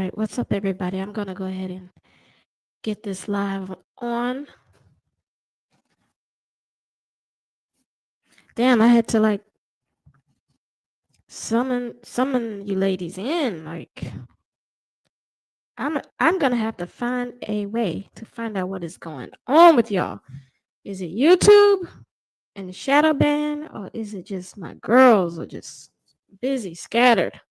right, what's up, everybody? I'm gonna go ahead and get this live on. Damn, I had to like summon you ladies in. Like, I'm gonna have to find a way to find out what is going on with y'all. Is it YouTube and the shadow ban, or is it just my girls are just busy, scattered?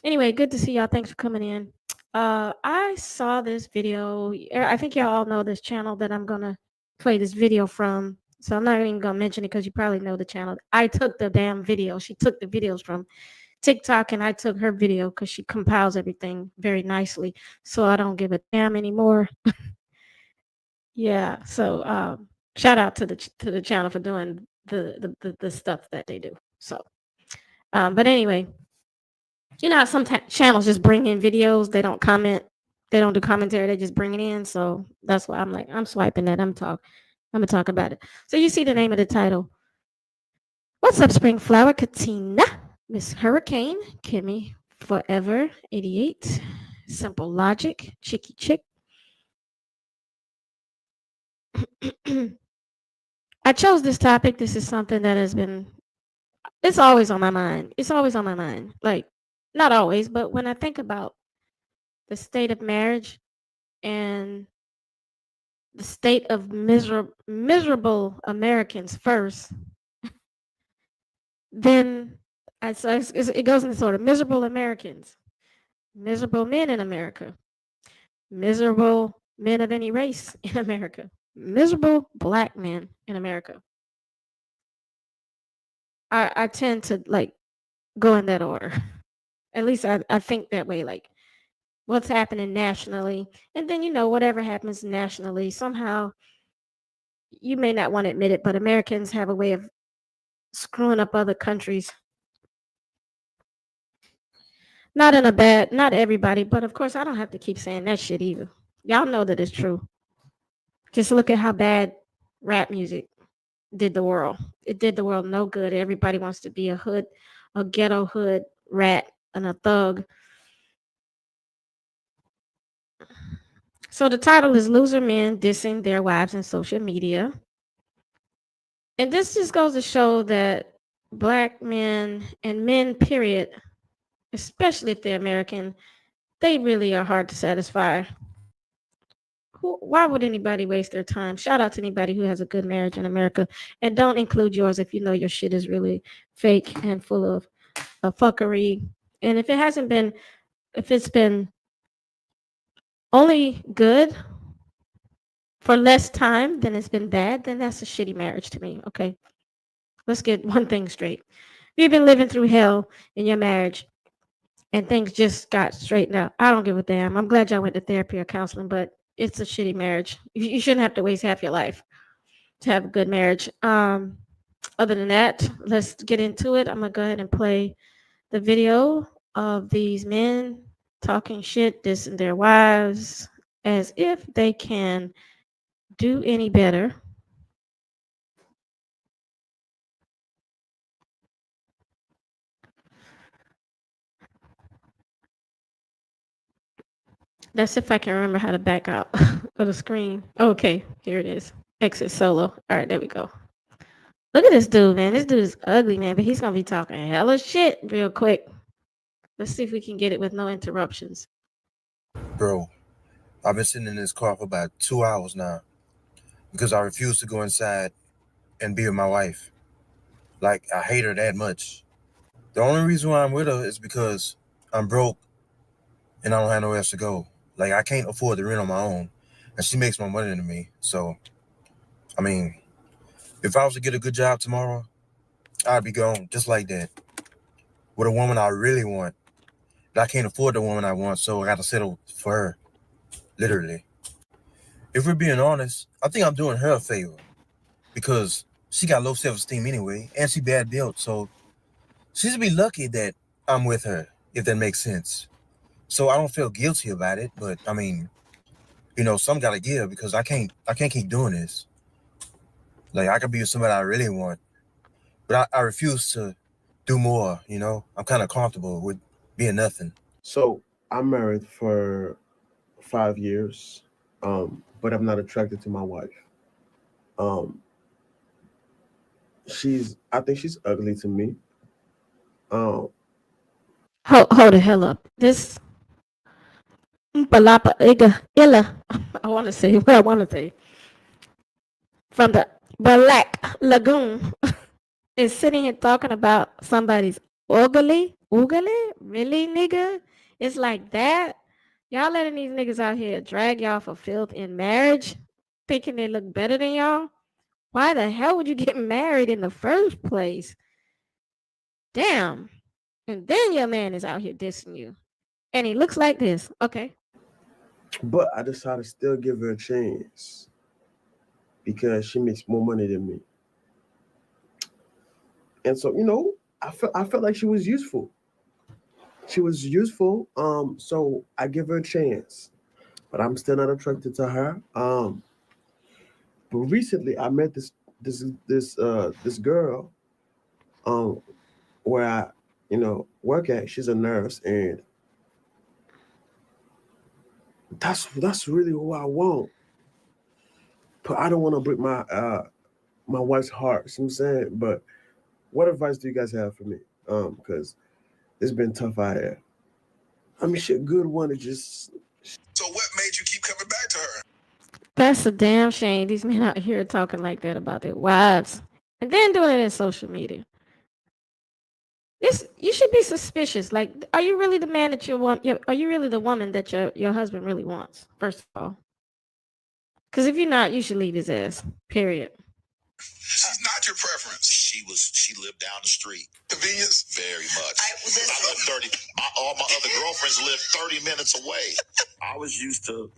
Anyway, good to see y'all. Thanks for coming in. I saw this video. I think y'all all know this channel that I'm gonna play this video from. So I'm not even gonna mention it because you probably know the channel. I took the damn video. She took the videos from TikTok, and I took her video because she compiles everything very nicely. So I don't give a damn anymore. Yeah. So shout out to the channel for doing the stuff that they do. So, but anyway. You know how some channels just bring in videos, they don't comment, they don't do commentary, they just bring it in. So that's why I'm like, I'm swiping that. I'm gonna talk about it. So you see the name of the title. What's up, Spring Flower Katina? Miss Hurricane, Kimmy, Forever 88, Simple Logic, Chicky Chick. I chose this topic. This is something that has been it's always on my mind. It's always on my mind. Like, not always, but when I think about the state of marriage and the state of miserable Americans first, then it goes into sort of miserable Americans, miserable men in America, miserable men of any race in America, miserable black men in America. I tend to like go in that order. At least I think that way, like what's happening nationally. And then, whatever happens nationally, somehow you may not want to admit it, but Americans have a way of screwing up other countries. Not in a bad, not everybody, but of course, I don't have to keep saying that shit either. Y'all know that it's true. Just look at how bad rap music did the world. It did the world no good. Everybody wants to be a ghetto hood rat and a thug. So the title is Loser Men Dissing Their Wives in Social Media. And this just goes to show that black men and men, period, especially if they're American, they really are hard to satisfy. Why would anybody waste their time? Shout out to anybody who has a good marriage in America. And don't include yours if you know your shit is really fake and full of fuckery. And if it's been only good for less time than it's been bad, then that's a shitty marriage to me. Okay. Let's get one thing straight. If you've been living through hell in your marriage and things just got straightened out, I don't give a damn. I'm glad y'all went to therapy or counseling, but it's a shitty marriage. You shouldn't have to waste half your life to have a good marriage. Other than that, let's get into it. I'm gonna go ahead and play the video of these men talking shit, dissing their wives, as if they can do any better. That's if I can remember how to back out of the screen. Okay, here it is. Exit solo. All right, there we go. Look at this dude, man. This dude is ugly, man, but he's gonna be talking hella shit real quick. Let's see if we can get it with no interruptions. Bro, I've been sitting in this car for about 2 hours now because I refuse to go inside and be with my wife. Like, I hate her that much. The only reason why I'm with her is because I'm broke and I don't have nowhere else to go. Like, I can't afford the rent on my own, and she makes more money than me. So, I mean, if I was to get a good job tomorrow, I'd be gone just like that with a woman I really want. But I can't afford the woman I want, so I got to settle for her, literally. If we're being honest, I think I'm doing her a favor because she got low self-esteem anyway, and she bad built, so she should be lucky that I'm with her, if that makes sense. So I don't feel guilty about it, but I mean, some gotta give because I can't keep doing this. Like, I could be with somebody I really want, but I refuse to do more. I'm kind of comfortable with being nothing. So I'm married for 5 years, but I'm not attracted to my wife. Um, I think she's ugly to me. Um, Hold the hell up. This Palapa Illa. I want to say what I want to say. From the Black Lagoon is sitting here talking about somebody's ugly, really, nigga? It's like that. Y'all letting these niggas out here drag y'all for filth in marriage, thinking they look better than y'all? Why the hell would you get married in the first place? Damn. And then your man is out here dissing you. And he looks like this. Okay. but I decided to still give her a chance because she makes more money than me, and so I felt like she was useful. She was useful. So I give her a chance, but I'm still not attracted to her. But recently I met this girl um where I work at. She's a nurse, and that's really who I want. But I don't want to break my wife's heart. You know what I'm saying? But what advice do you guys have for me? Because it's been tough out here. I mean, she a good one. It just So what made you keep coming back to her? That's a damn shame. These men out here talking like that about their wives. And then doing it in social media. This you should be suspicious. Like, are you really the man that you want? Are you really the woman that your husband really wants? First of all, because if you're not, you should leave his ass. Period. She's not your preference. She lived down the street. Convenience? Very much. I live 30. All my other girlfriends live 30 minutes away. I was used to,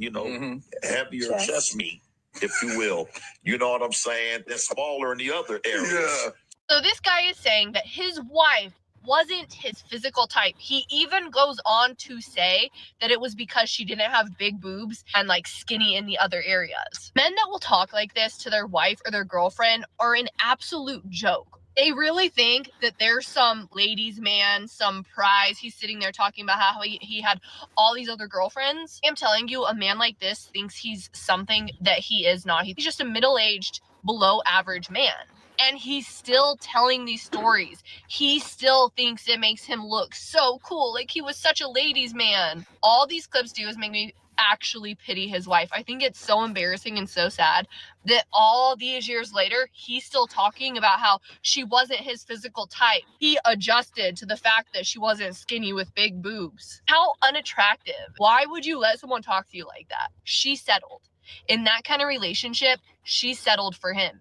heavier chest meat, if you will. You know what I'm saying? They're smaller in the other areas. Yeah. So this guy is saying that his wife wasn't his physical type. He even goes on to say that it was because she didn't have big boobs and like skinny in the other areas. Men that will talk like this to their wife or their girlfriend are an absolute joke. They really think that there's some ladies' man, some prize. He's sitting there talking about how he had all these other girlfriends. I'm telling you, a man like this thinks he's something that he is not. He's just a middle-aged, below average man. And he's still telling these stories. He still thinks it makes him look so cool. Like he was such a ladies' man. All these clips do is make me actually pity his wife. I think it's so embarrassing and so sad that all these years later, he's still talking about how she wasn't his physical type. He adjusted to the fact that she wasn't skinny with big boobs. How unattractive. Why would you let someone talk to you like that? She settled. In that kind of relationship, she settled for him.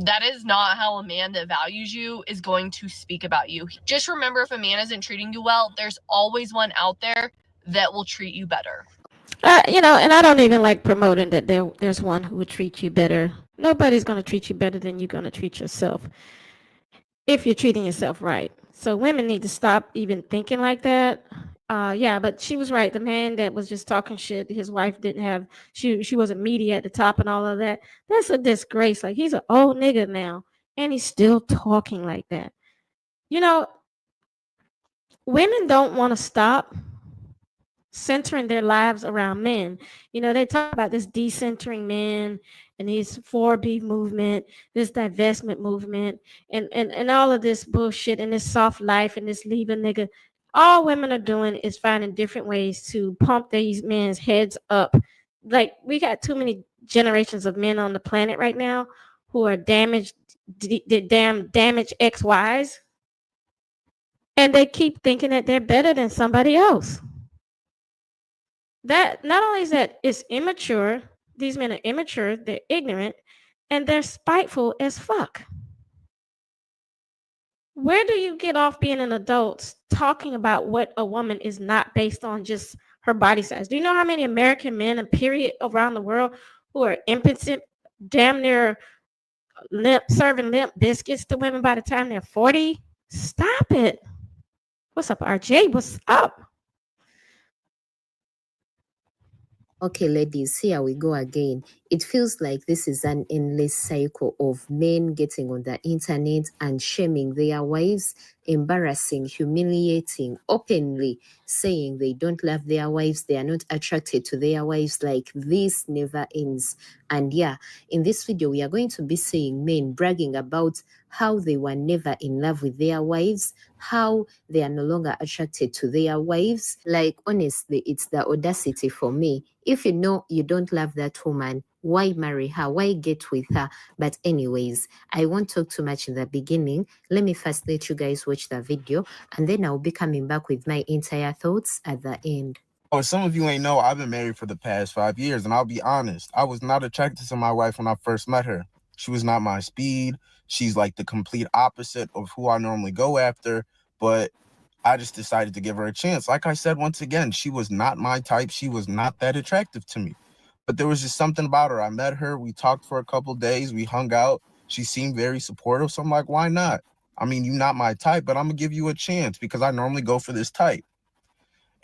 That is not how a man that values you is going to speak about you. Just remember, if a man isn't treating you well, there's always one out there that will treat you better. And I don't even like promoting that there's one who would treat you better. Nobody's going to treat you better than you're going to treat yourself if you're treating yourself right. So women need to stop even thinking like that. Yeah, but she was right. The man that was just talking shit, his wife didn't have, she wasn't meaty at the top and all of that. That's a disgrace. Like, he's an old nigga now, and he's still talking like that. You know, women don't want to stop centering their lives around men. They talk about this decentering men and this 4B movement, this divestment movement, and all of this bullshit and this soft life and this leave a nigga. All women are doing is finding different ways to pump these men's heads up. Like, we got too many generations of men on the planet right now who are damaged, damn damaged ex-wives, and they keep thinking that they're better than somebody else. That not only is that it's immature, these men are immature, they're ignorant, and they're spiteful as fuck. Where do you get off being an adult talking about what a woman is not based on just her body size? Do you know how many American men and period around the world who are impotent, damn near serving limp biscuits to women by the time they're 40? Stop it. What's up, RJ? What's up? Okay, ladies, here we go again. It feels like this is an endless cycle of men getting on the internet and shaming their wives, embarrassing, humiliating, openly saying they don't love their wives, they are not attracted to their wives. Like, this never ends. And yeah, in this video, we are going to be seeing men bragging about how they were never in love with their wives, how they are no longer attracted to their wives. Like, honestly, it's the audacity for me. If you know you don't love that woman, why marry her? Why get with her? But anyways, I won't talk too much in the beginning. Let me first let you guys watch the video, and then I'll be coming back with my entire thoughts at the end. Oh, some of you ain't know, I've been married for the past 5 years, and I'll be honest, I was not attracted to my wife when I first met her. She was not my speed. She's like the complete opposite of who I normally go after, but I just decided to give her a chance. Like I said, once again, she was not my type. She was not that attractive to me, but there was just something about her. I met her, we talked for a couple days, we hung out. She seemed very supportive, so I'm like, why not? I mean, you're not my type, but I'm gonna give you a chance because I normally go for this type.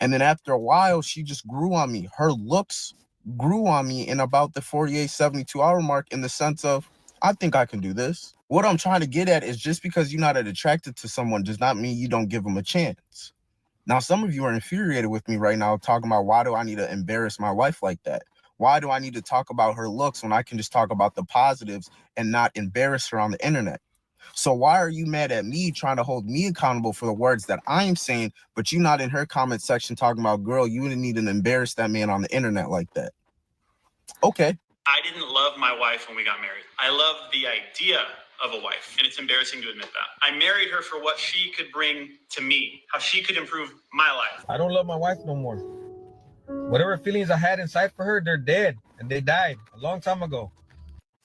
And then after a while, she just grew on me. Her looks grew on me in about the 48, 72 hour mark, in the sense of, I think I can do this. What I'm trying to get at is, just because you're not attracted to someone does not mean you don't give them a chance. Now, some of you are infuriated with me right now talking about, why do I need to embarrass my wife like that? Why do I need to talk about her looks when I can just talk about the positives and not embarrass her on the internet? So why are you mad at me trying to hold me accountable for the words that I'm saying, but you not in her comment section talking about, girl, you didn't need to embarrass that man on the internet like that? Okay. I didn't love my wife when we got married. I loved the idea of a wife, and it's embarrassing to admit that. I married her for what she could bring to me, how she could improve my life. I don't love my wife no more. Whatever feelings I had inside for her, they're dead, and they died a long time ago.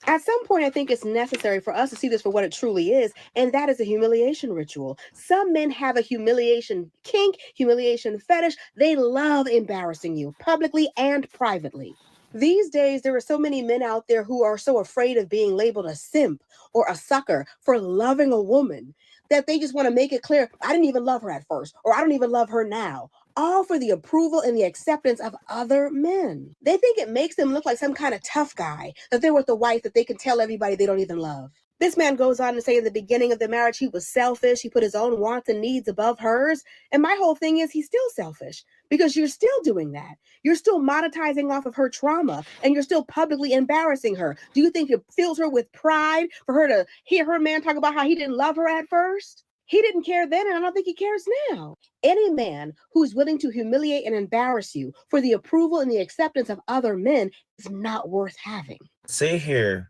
At some point, I think it's necessary for us to see this for what it truly is, and that is a humiliation ritual. Some men have a humiliation kink, humiliation fetish. They love embarrassing you publicly and privately. These days, there are so many men out there who are so afraid of being labeled a simp or a sucker for loving a woman that they just want to make it clear, I didn't even love her at first, or I don't even love her now. All for the approval and the acceptance of other men. They think it makes them look like some kind of tough guy, that they're with a wife that they can tell everybody they don't even love. This man goes on to say in the beginning of the marriage, he was selfish. He put his own wants and needs above hers. And my whole thing is, he's still selfish, because you're still doing that. You're still monetizing off of her trauma, and you're still publicly embarrassing her. Do you think it fills her with pride for her to hear her man talk about how he didn't love her at first? He didn't care then, and I don't think he cares now. Any man who's willing to humiliate and embarrass you for the approval and the acceptance of other men is not worth having. Sit here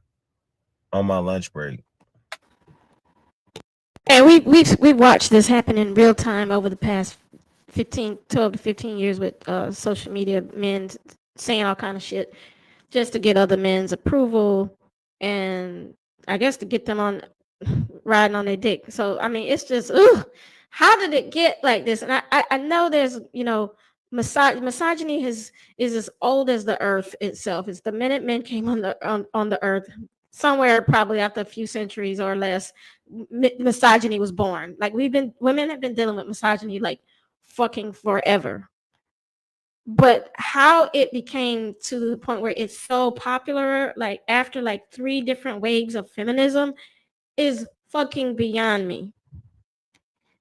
on my lunch break. And we've watched this happen in real time over the past 12 to 15 years with social media, men saying all kind of shit just to get other men's approval, and I guess to get them on riding on their dick. So I mean, it's just, how did it get like this? And I know there's, misogyny is as old as the earth itself. It's the minute men came on the earth, somewhere probably after a few centuries or less, misogyny was born. Like, women have been dealing with misogyny like fucking forever. But how it became to the point where it's so popular, like after like 3 different waves of feminism, is fucking beyond me.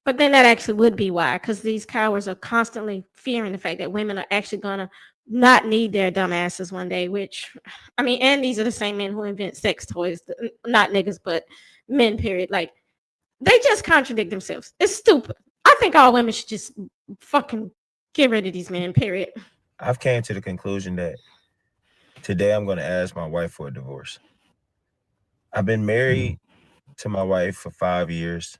But then that actually would be why, because these cowards are constantly fearing the fact that women are actually gonna not need their dumb asses one day, which, I mean, and these are the same men who invent sex toys, not niggas, but men, period. Like, they just contradict themselves. It's stupid. I think all women should just fucking get rid of these men, period. I've came to the conclusion that today I'm going to ask my wife for a divorce. I've been married to my wife for 5 years.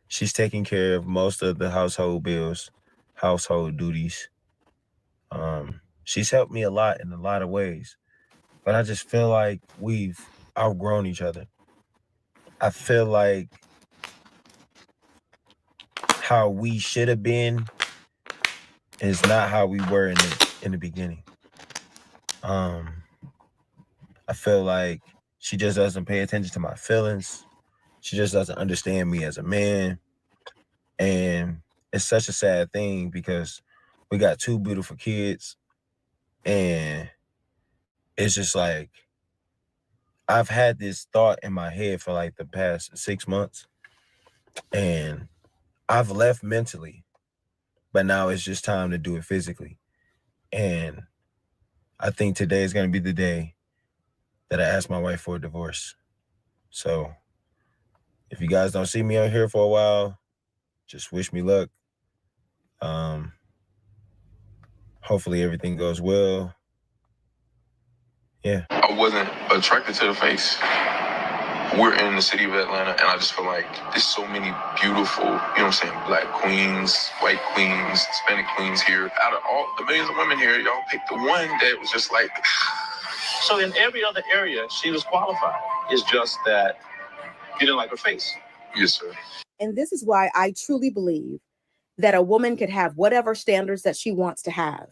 She's taking care of most of the household bills, household duties. She's helped me a lot in a lot of ways, but I just feel like we've outgrown each other. I feel like how we should have been is not how we were in the beginning. I feel like she just doesn't pay attention to my feelings. She just doesn't understand me as a man. And it's such a sad thing because we got 2 beautiful kids. And it's just like, I've had this thought in my head for like the past 6 months, and I've left mentally, but now it's just time to do it physically. And I think today is going to be the day that I ask my wife for a divorce. So if you guys don't see me out here for a while, just wish me luck. Hopefully everything goes well. Yeah. I wasn't attracted to the face. We're in the city of Atlanta, and I just feel like there's so many beautiful, you know what I'm saying, black queens, white queens, Hispanic queens here. Out of all the millions of women here, y'all picked the one that was just like... So in every other area, she was qualified. It's just that you didn't like her face. Yes, sir. And this is why I truly believe that a woman could have whatever standards that she wants to have.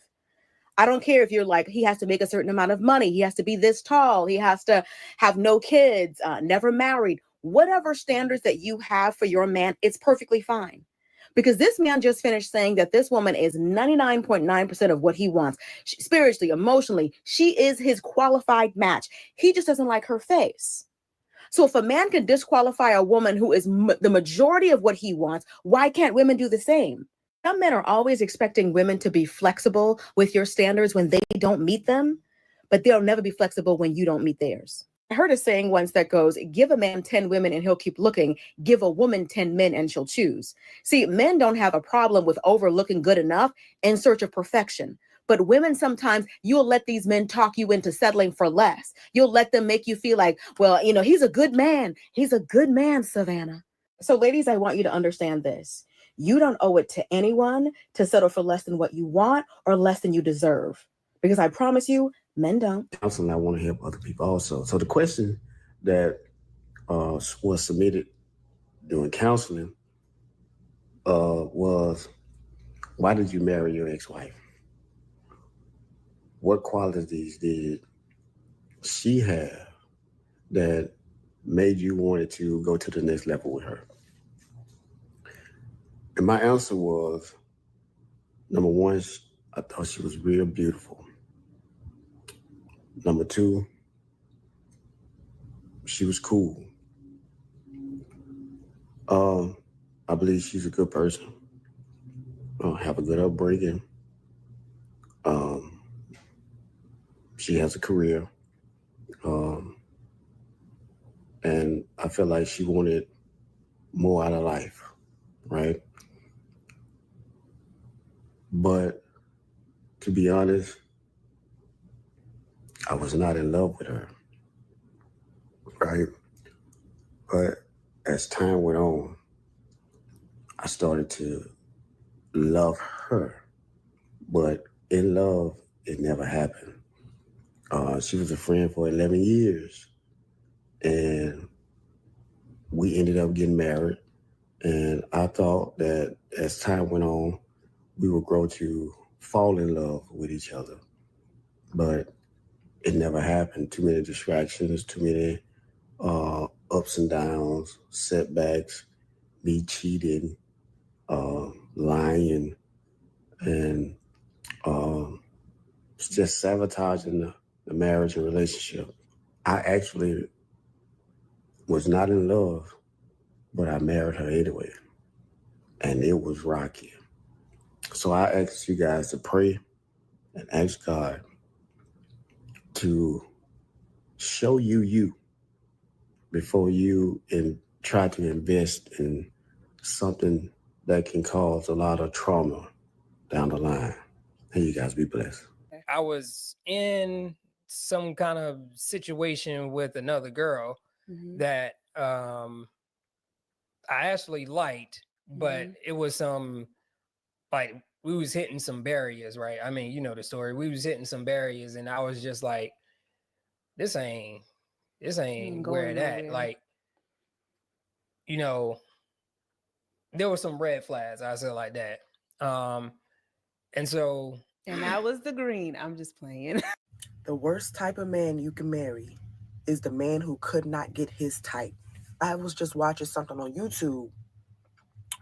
I don't care if you're like, he has to make a certain amount of money. He has to be this tall. He has to have no kids, never married. Whatever standards that you have for your man, it's perfectly fine. Because this man just finished saying that this woman is 99.9% of what he wants. Spiritually, emotionally, she is his qualified match. He just doesn't like her face. So if a man can disqualify a woman who is the majority of what he wants, why can't women do the same? Some men are always expecting women to be flexible with your standards when they don't meet them, but they'll never be flexible when you don't meet theirs. I heard a saying once that goes, give a man 10 women and he'll keep looking. Give a woman 10 men and she'll choose. See, men don't have a problem with overlooking good enough in search of perfection. But women, sometimes you'll let these men talk you into settling for less. You'll let them make you feel like, well, you know, he's a good man. He's a good man, Savannah. So ladies, I want you to understand this. You don't owe it to anyone to settle for less than what you want or less than you deserve. Because I promise you, men don't. Counseling, I want to help other people also. So the question that was submitted during counseling was, why did you marry your ex-wife? What qualities did she have that made you want to go to the next level with her? And my answer was, number one, I thought she was real beautiful. Number two, she was cool. I believe she's a good person. Have a good upbringing. She has a career. And I feel like she wanted more out of life, right? But to be honest, I was not in love with her, right? But as time went on, I started to love her. But in love, it never happened. She was a friend for 11 years. And we ended up getting married. And I thought that as time went on, we would grow to fall in love with each other. But it never happened. Too many distractions, too many ups and downs, setbacks, me cheating, lying, and just sabotaging the marriage and relationship. I actually was not in love, but I married her anyway. And it was rocky. So I ask you guys to pray and ask God to show you before you try to invest in something that can cause a lot of trauma down the line. And you guys be blessed. I was in some kind of situation with another girl that I actually liked, but it was some, like, we was hitting some barriers, right? I mean, you know the story. We was hitting some barriers, and I was just like, this ain't where it at. Like, you know, there were some red flags, I said like that. And so, and that was the green. I'm just playing. The worst type of man you can marry is the man who could not get his type. I was just watching something on YouTube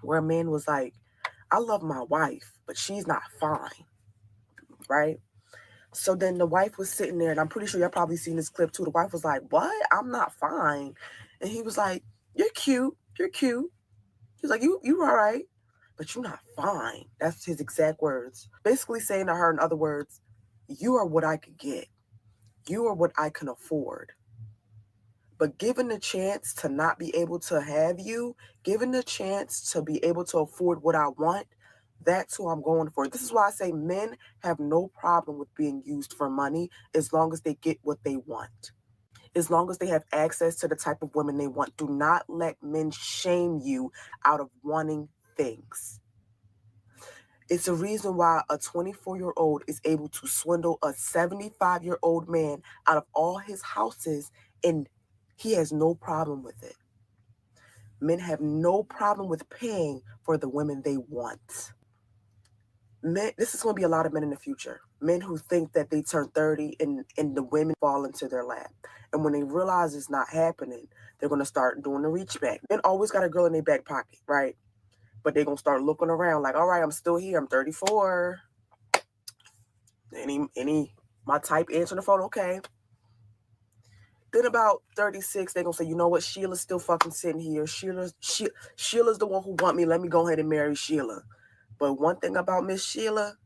where a man was like, I love my wife, but she's not fine, right? So then the wife was sitting there, and I'm pretty sure y'all probably seen this clip too. The wife was like, "What? I'm not fine." And he was like, "You're cute. You're cute." He's like, you all right, but you're not fine. That's his exact words. Basically saying to her, in other words, you are what I could get. You are what I can afford. But given the chance to not be able to have you, given the chance to be able to afford what I want, that's who I'm going for. This is why I say men have no problem with being used for money as long as they get what they want. As long as they have access to the type of women they want. Do not let men shame you out of wanting things. It's a reason why a 24-year-old is able to swindle a 75-year-old man out of all his houses, and he has no problem with it. Men have no problem with paying for the women they want. Men, this is going to be a lot of men in the future. Men who think that they turn 30 and the women fall into their lap. And when they realize it's not happening, they're going to start doing the reach back. Men always got a girl in their back pocket, right? But they're going to start looking around like, all right, I'm still here. I'm 34. My type answering the phone, okay. Then about 36, they're going to say, you know what? Sheila's still fucking sitting here. Sheila's the one who want me. Let me go ahead and marry Sheila. But one thing about Miss Sheila,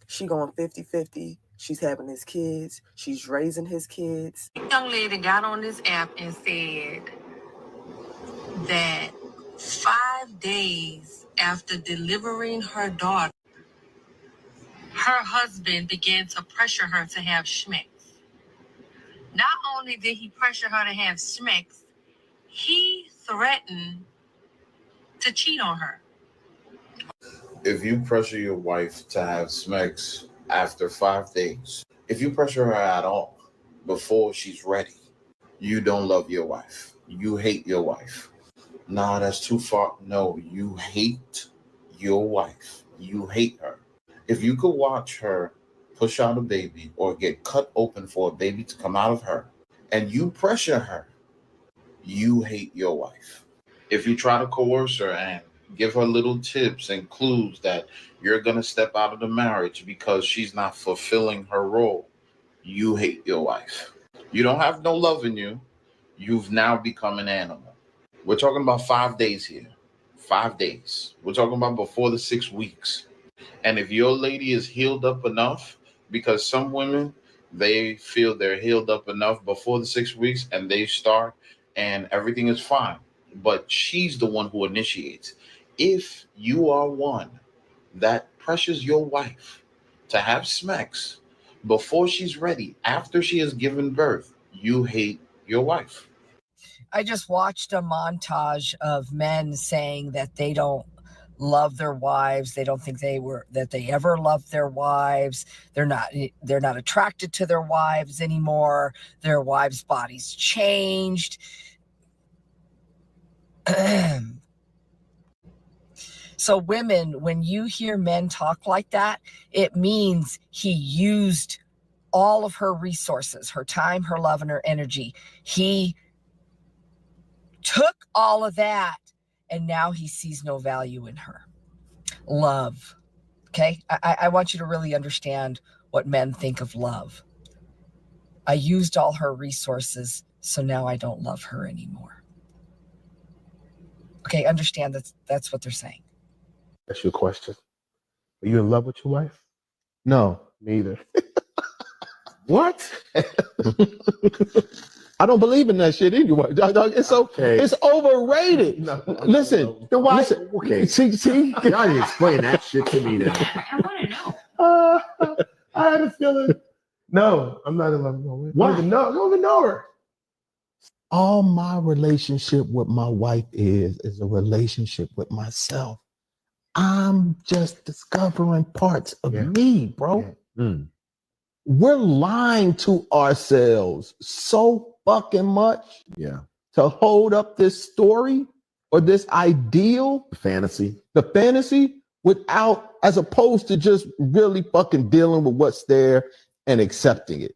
she going 50-50. She's having his kids. She's raising his kids. A young lady got on this app and said that 5 days after delivering her daughter, her husband began to pressure her to have schmecks. Not only did he pressure her to have schmecks, he threatened to cheat on her. If you pressure your wife to have smacks after 5 days, if you pressure her at all before she's ready, you don't love your wife. You hate your wife. Nah, that's too far. No, you hate your wife. You hate her. If you could watch her push out a baby or get cut open for a baby to come out of her, and you pressure her, you hate your wife. If you try to coerce her and give her little tips and clues that you're going to step out of the marriage because she's not fulfilling her role, you hate your wife. You don't have no love in you. You've now become an animal. We're talking about 5 days here. 5 days. We're talking about before the 6 weeks. And if your lady is healed up enough, because some women, they feel they're healed up enough before the 6 weeks and they start and everything is fine. But she's the one who initiates. If you are one that pressures your wife to have smacks before she's ready, after she has given birth, you hate your wife. I just watched a montage of men saying that they don't love their wives. They don't think they ever loved their wives. They're not attracted to their wives anymore. Their wives' bodies changed. So women, when you hear men talk like that, it means he used all of her resources, her time, her love, and her energy. He took all of that, and now he sees no value in her. Love. Okay? I want you to really understand what men think of love. I used all her resources, so now I don't love her anymore. Okay, understand that's what they're saying. That's your question. Are you in love with your wife? No, neither. What? I don't believe in that shit anyway. It's okay. It's overrated. No, listen, the wife. Okay. See, y'all need to explain that shit to me now. I want to know. I had a feeling. No, I'm not in love with my wife. Why? I don't even know her. All my relationship with my wife is a relationship with myself. I'm just discovering parts of me, bro. Yeah. Mm. We're lying to ourselves so fucking much to hold up this story or this ideal, the fantasy without, as opposed to just really fucking dealing with what's there and accepting it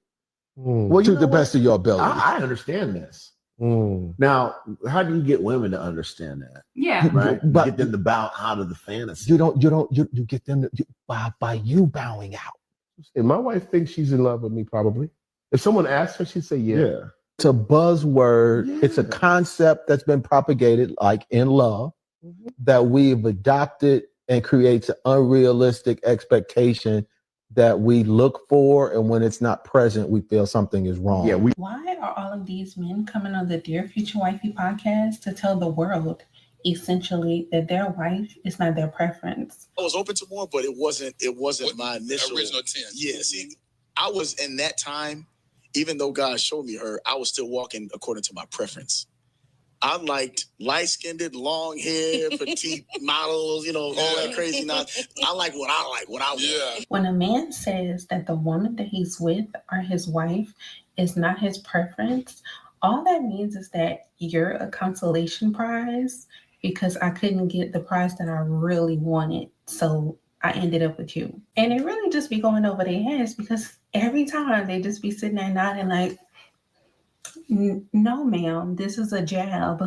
to the best of your ability. I understand this. Now, how do you get women to understand that? Yeah, right. But get them to bow out of the fantasy. You get them by you bowing out. And my wife thinks she's in love with me, probably. If someone asked her, she'd say, yeah. It's a buzzword. Yeah. It's a concept that's been propagated, like in love, that we've adopted and creates an unrealistic expectation that we look for, and when it's not present, we feel something is wrong. Yeah, Why are all of these men coming on the Dear Future Wifey podcast to tell the world essentially that their wife is not their preference? I was open to more, but it wasn't my initial original 10. Yeah, see, I was in that time, even though God showed me her, I was still walking according to my preference. I liked light-skinned, long hair, petite models, all that crazy nonsense. I like what I want. Yeah. When a man says that the woman that he's with or his wife is not his preference, all that means is that you're a consolation prize because I couldn't get the prize that I really wanted. So I ended up with you. And it really just be going over their heads because every time they just be sitting there nodding like, no, ma'am, this is a jab.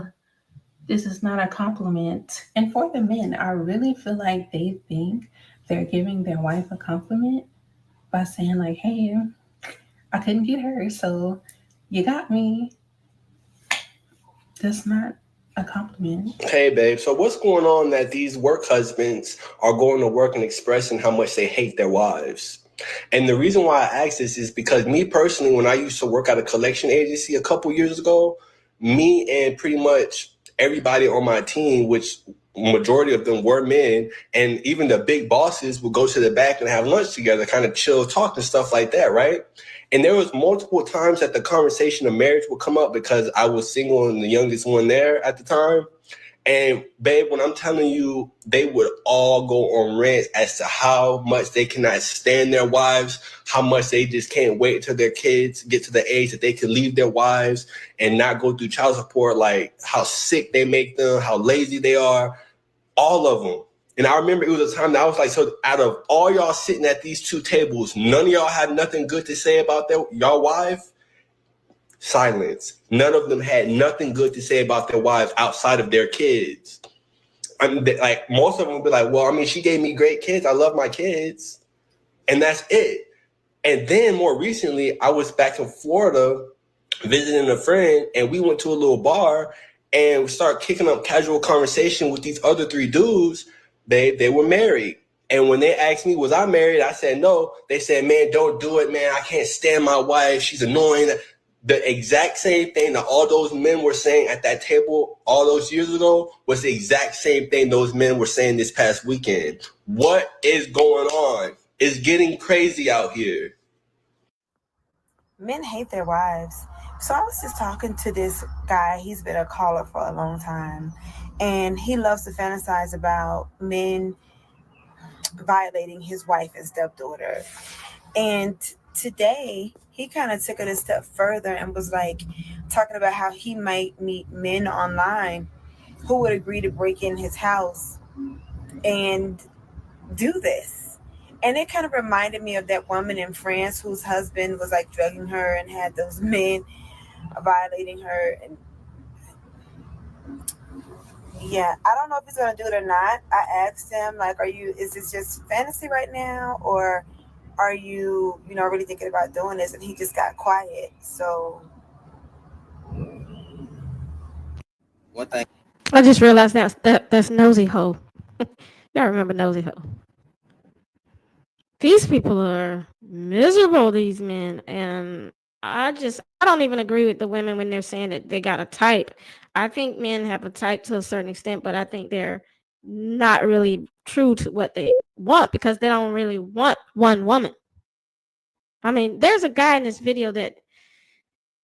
This is not a compliment. And for the men, I really feel like they think they're giving their wife a compliment by saying like, hey, I couldn't get her, so you got me. That's not a compliment. Hey, babe, so what's going on that these work husbands are going to work and expressing how much they hate their wives? And the reason why I ask this is because me personally, when I used to work at a collection agency a couple years ago, me and pretty much everybody on my team, which majority of them were men, and even the big bosses would go to the back and have lunch together, kind of chill, talk and stuff like that, right? And there was multiple times that the conversation of marriage would come up because I was single and the youngest one there at the time. And babe, when I'm telling you, they would all go on rants as to how much they cannot stand their wives, how much they just can't wait until their kids get to the age that they can leave their wives and not go through child support, like how sick they make them, how lazy they are, all of them. And I remember it was a time that I was like, so out of all y'all sitting at these two tables, none of y'all had nothing good to say about y'all wife? Silence. None of them had nothing good to say about their wives outside of their kids. I mean, like most of them would be like, well, I mean, she gave me great kids. I love my kids. And that's it. And then more recently, I was back in Florida visiting a friend, and we went to a little bar and we started kicking up casual conversation with these other three dudes. They were married. And when they asked me, was I married? I said, no. They said, man, don't do it, man. I can't stand my wife. She's annoying. The exact same thing that all those men were saying at that table all those years ago was the exact same thing those men were saying this past weekend. What is going on? It's getting crazy out here. Men hate their wives. So I was just talking to this guy. He's been a caller for a long time. And he loves to fantasize about men violating his wife and stepdaughter. And today, he kind of took it a step further and was like talking about how he might meet men online who would agree to break in his house and do this. And it kind of reminded me of that woman in France whose husband was like drugging her and had those men violating her. And yeah, I don't know if he's going to do it or not. I asked him, like, is this just fantasy right now? Or are you, really thinking about doing this? And he just got quiet. So one thing I just realized that's Nosy Ho. Y'all remember Nosy Ho? These people are miserable, these men, and I don't even agree with the women when they're saying that they got a type. I think men have a type to a certain extent, but I think they're not really true to what they want because they don't really want one woman. I mean, there's a guy in this video that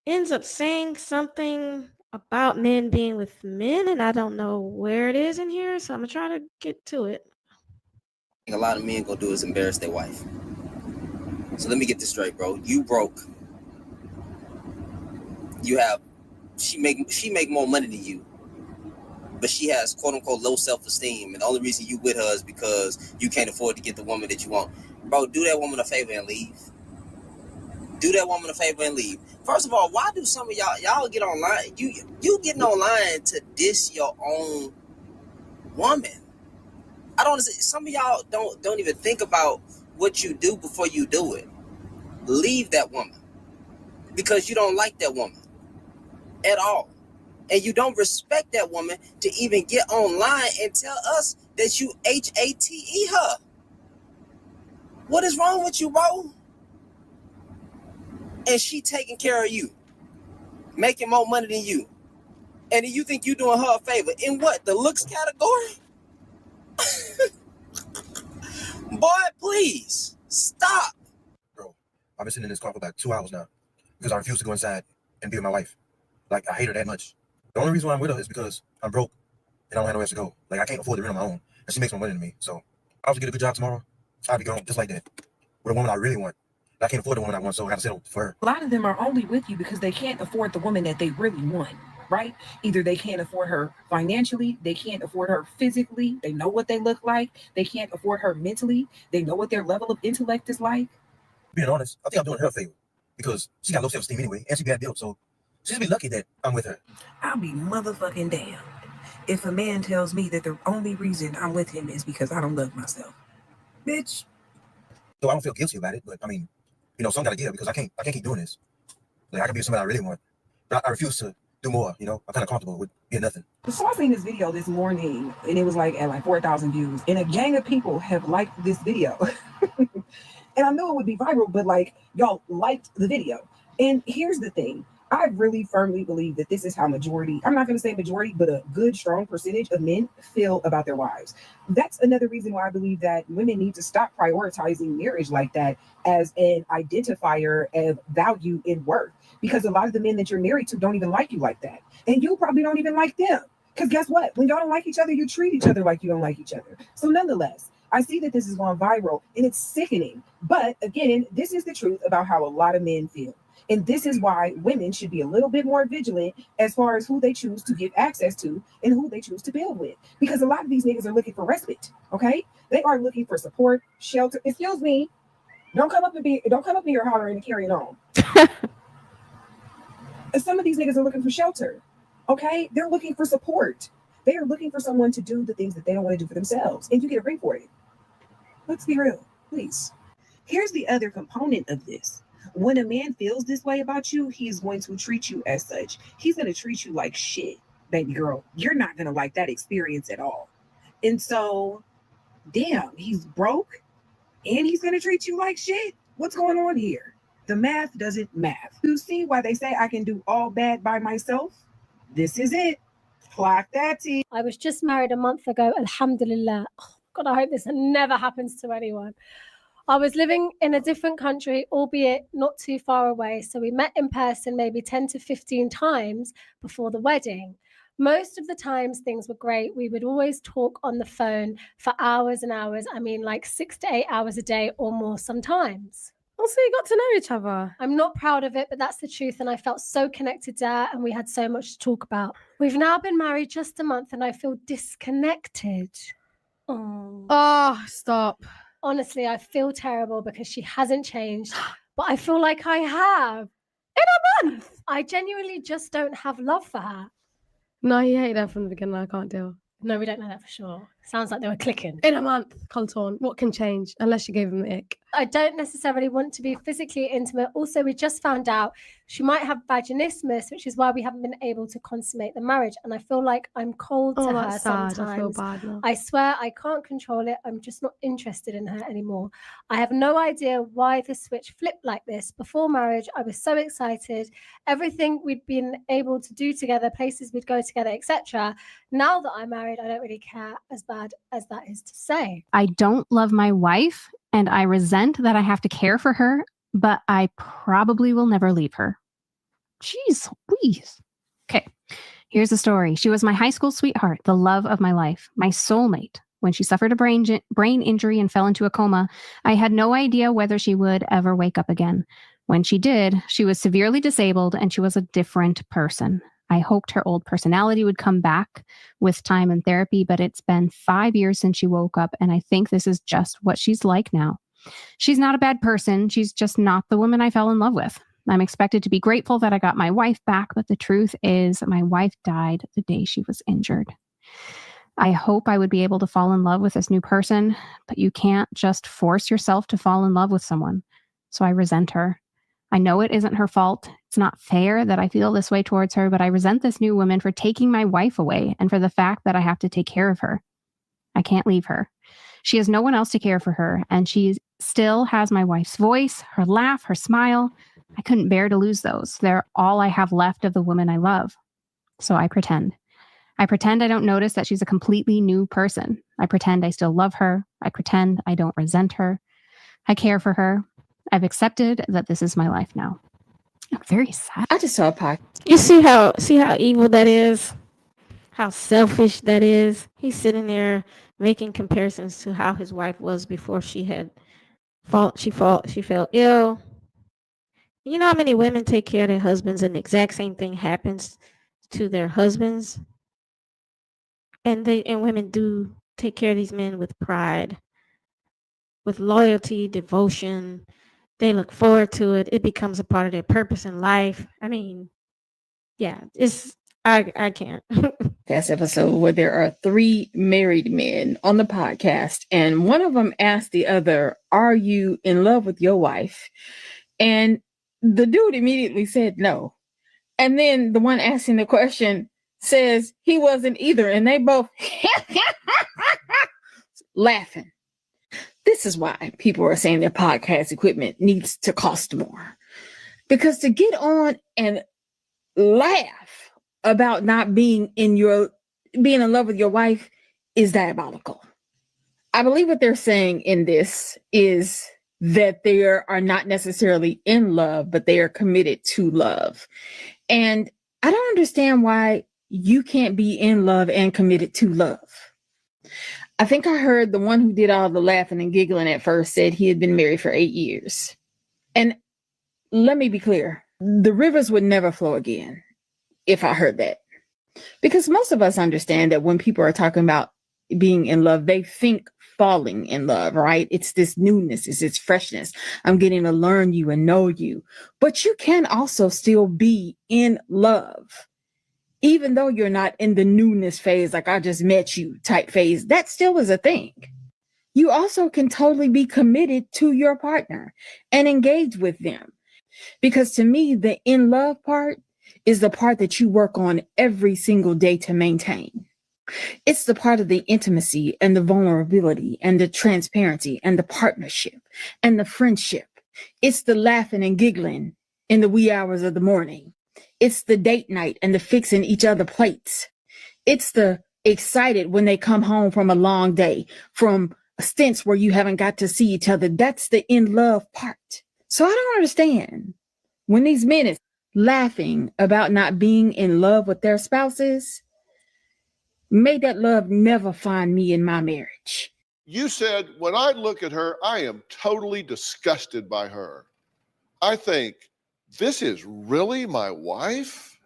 ends up saying something about men being with men, and I don't know where it is in here, so I'm gonna try to get to it. A lot of men gonna do is embarrass their wife. So let me get this straight, bro. You broke. She make more money than you, but she has quote unquote low self-esteem, and the only reason you with her is because you can't afford to get the woman that you want. Bro, do that woman a favor and leave. Do that woman a favor and leave. First of all, why do some of y'all get online? You getting online to diss your own woman? I don't understand. Some of y'all don't even think about what you do before you do it. Leave that woman because you don't like that woman at all. And you don't respect that woman to even get online and tell us that you HATE her. What is wrong with you, bro? And she taking care of you, making more money than you. And then you think you doing her a favor. In what? The looks category? Boy, please, stop. Bro, I've been sitting in this car for about 2 hours now because I refuse to go inside and be with my wife. Like, I hate her that much. The only reason why I'm with her is because I'm broke and I don't have nowhere else to go. Like, I can't afford to rent on my own. And she makes more money than me. So, I was to get a good job tomorrow, I'd be gone just like that. With a woman I really want. I can't afford the woman I want, so I gotta settle for her. A lot of them are only with you because they can't afford the woman that they really want, right? Either they can't afford her financially, they can't afford her physically, they know what they look like, they can't afford her mentally, they know what their level of intellect is like. Being honest, I think I'm doing her a favor because she got low self-esteem anyway, and she bad built, so she's be lucky that I'm with her. I'll be motherfucking damned if a man tells me that the only reason I'm with him is because I don't love myself. Bitch. So I don't feel guilty about it, but I mean, you know, some gotta give because I can't keep doing this. Like, I can be with somebody I really want, but I refuse to do more, you know? I'm kind of comfortable with being nothing. So I seen this video this morning, and it was like at like 4,000 views, and a gang of people have liked this video. And I knew it would be viral, but like, y'all liked the video. And here's the thing. I really firmly believe that this is how majority, I'm not going to say majority, but a good, strong percentage of men feel about their wives. That's another reason why I believe that women need to stop prioritizing marriage like that as an identifier of value in worth. Because a lot of the men that you're married to don't even like you like that. And you probably don't even like them. Because guess what? When y'all don't like each other, you treat each other like you don't like each other. So nonetheless, I see that this is going viral and it's sickening. But again, this is the truth about how a lot of men feel. And this is why women should be a little bit more vigilant as far as who they choose to give access to and who they choose to build with. Because a lot of these niggas are looking for respite, okay? They are looking for support, shelter. Excuse me. Don't come up in here hollering and carrying on. Some of these niggas are looking for shelter, okay? They're looking for support. They are looking for someone to do the things that they don't want to do for themselves. And you get a ring for it. Let's be real, please. Here's the other component of this. When a man feels this way about you, he is going to treat you as such. He's going to treat you like shit, baby girl. You're not going to like that experience at all. And so, damn, he's broke and he's going to treat you like shit. What's going on here? The math doesn't math. You see why they say I can do all bad by myself? This is it. Clock that T. I was just married a month ago, alhamdulillah. Oh, God, I hope this never happens to anyone. I was living in a different country, albeit not too far away, so we met in person maybe 10 to 15 times before the wedding. Most of the times things were great. We would always talk on the phone for hours and hours. I mean, like 6 to 8 hours a day or more sometimes. Also, you got to know each other. I'm not proud of it, but that's the truth, and I felt so connected to her, and we had so much to talk about. We've now been married just a month, and I feel disconnected. Oh, stop. Honestly, I feel terrible because she hasn't changed, but I feel like I have. In a month! I genuinely just don't have love for her. No, you hate her from the beginning. I can't deal. No, we don't know that for sure. Sounds like they were clicking. In a month, Colton, what can change? Unless you gave him the ick. I don't necessarily want to be physically intimate. Also, we just found out she might have vaginismus, which is why we haven't been able to consummate the marriage. And I feel like I'm cold to her that's sad. sometimes. I feel bad now. I swear I can't control it. I'm just not interested in her anymore. I have no idea why the switch flipped like this. Before marriage, I was so excited. Everything we'd been able to do together, places we'd go together, etc. Now that I'm married, I don't really care, as bad as that is to say. I don't love my wife and I resent that I have to care for her, but I probably will never leave her. Jeez, please. Okay, here's the story. She was my high school sweetheart, the love of my life, my soulmate. When she suffered a brain injury and fell into a coma, I had no idea whether she would ever wake up again. When she did, she was severely disabled and she was a different person. I hoped her old personality would come back with time and therapy, but it's been 5 years since she woke up, and I think this is just what she's like now. She's not a bad person. She's just not the woman I fell in love with. I'm expected to be grateful that I got my wife back, but the truth is my wife died the day she was injured. I hope I would be able to fall in love with this new person, but you can't just force yourself to fall in love with someone. So I resent her. I know it isn't her fault. It's not fair that I feel this way towards her, but I resent this new woman for taking my wife away and for the fact that I have to take care of her. I can't leave her. She has no one else to care for her, and she still has my wife's voice, her laugh, her smile. I couldn't bear to lose those. They're all I have left of the woman I love. So I pretend. I pretend I don't notice that she's a completely new person. I pretend I still love her. I pretend I don't resent her. I care for her. I've accepted that this is my life now. I'm very sad. I just saw a podcast. You see how evil that is? How selfish that is? He's sitting there making comparisons to how his wife was before she fell ill. You know how many women take care of their husbands and the exact same thing happens to their husbands? And women do take care of these men with pride, with loyalty, devotion. They look forward to it. It becomes a part of their purpose in life. I mean, yeah, I can't. Podcast episode where there are 3 married men on the podcast, and one of them asked the other, "Are you in love with your wife?" And the dude immediately said no. And then the one asking the question says he wasn't either, and they both laughing. This is why people are saying their podcast equipment needs to cost more. Because to get on and laugh about not being in love with your wife is diabolical. I believe what they're saying in this is that they are not necessarily in love, but they are committed to love. And I don't understand why you can't be in love and committed to love. I think I heard the one who did all the laughing and giggling at first said he had been married for 8 years. And let me be clear, the rivers would never flow again if I heard that. Because most of us understand that when people are talking about being in love, they think falling in love, right? It's this newness, it's this freshness. I'm getting to learn you and know you. But you can also still be in love. Even though you're not in the newness phase, like I just met you type phase, that still is a thing. You also can totally be committed to your partner and engage with them. Because to me, the in love part is the part that you work on every single day to maintain. It's the part of the intimacy and the vulnerability and the transparency and the partnership and the friendship. It's the laughing and giggling in the wee hours of the morning. It's the date night and the fixing each other plates. It's the excited when they come home from a long day, from stints where you haven't got to see each other. That's the in love part. So I don't understand when these men is laughing about not being in love with their spouses. May that love never find me in my marriage. You said, when I look at her, I am totally disgusted by her. I think, this is really my wife?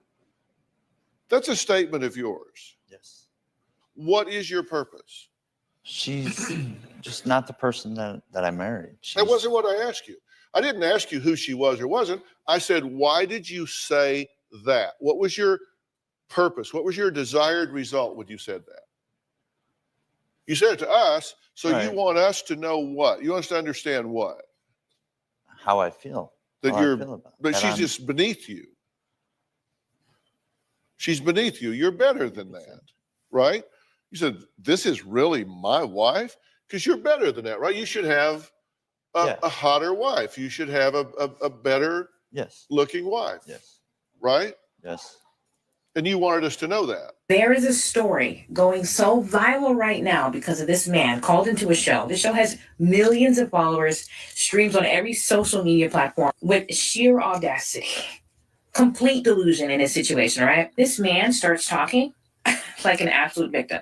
That's a statement of yours. Yes. What is your purpose? She's just not the person that I married. That wasn't what I asked you. I didn't ask you who she was or wasn't. I said, why did you say that? What was your purpose? What was your desired result when you said that? You said it to us, so right. You want us to know what? You want us to understand what? How I feel. That but she's just beneath you. She's beneath you. You're better than that, right? You said, this is really my wife? Because you're better than that, right? You should have a hotter wife. You should have a better looking wife. Yes. Right? Yes. And you wanted us to know that. There is a story going so viral right now because of this man called into a show. The show has millions of followers, streams on every social media platform with sheer audacity. Complete delusion in his situation, right? This man starts talking like an absolute victim.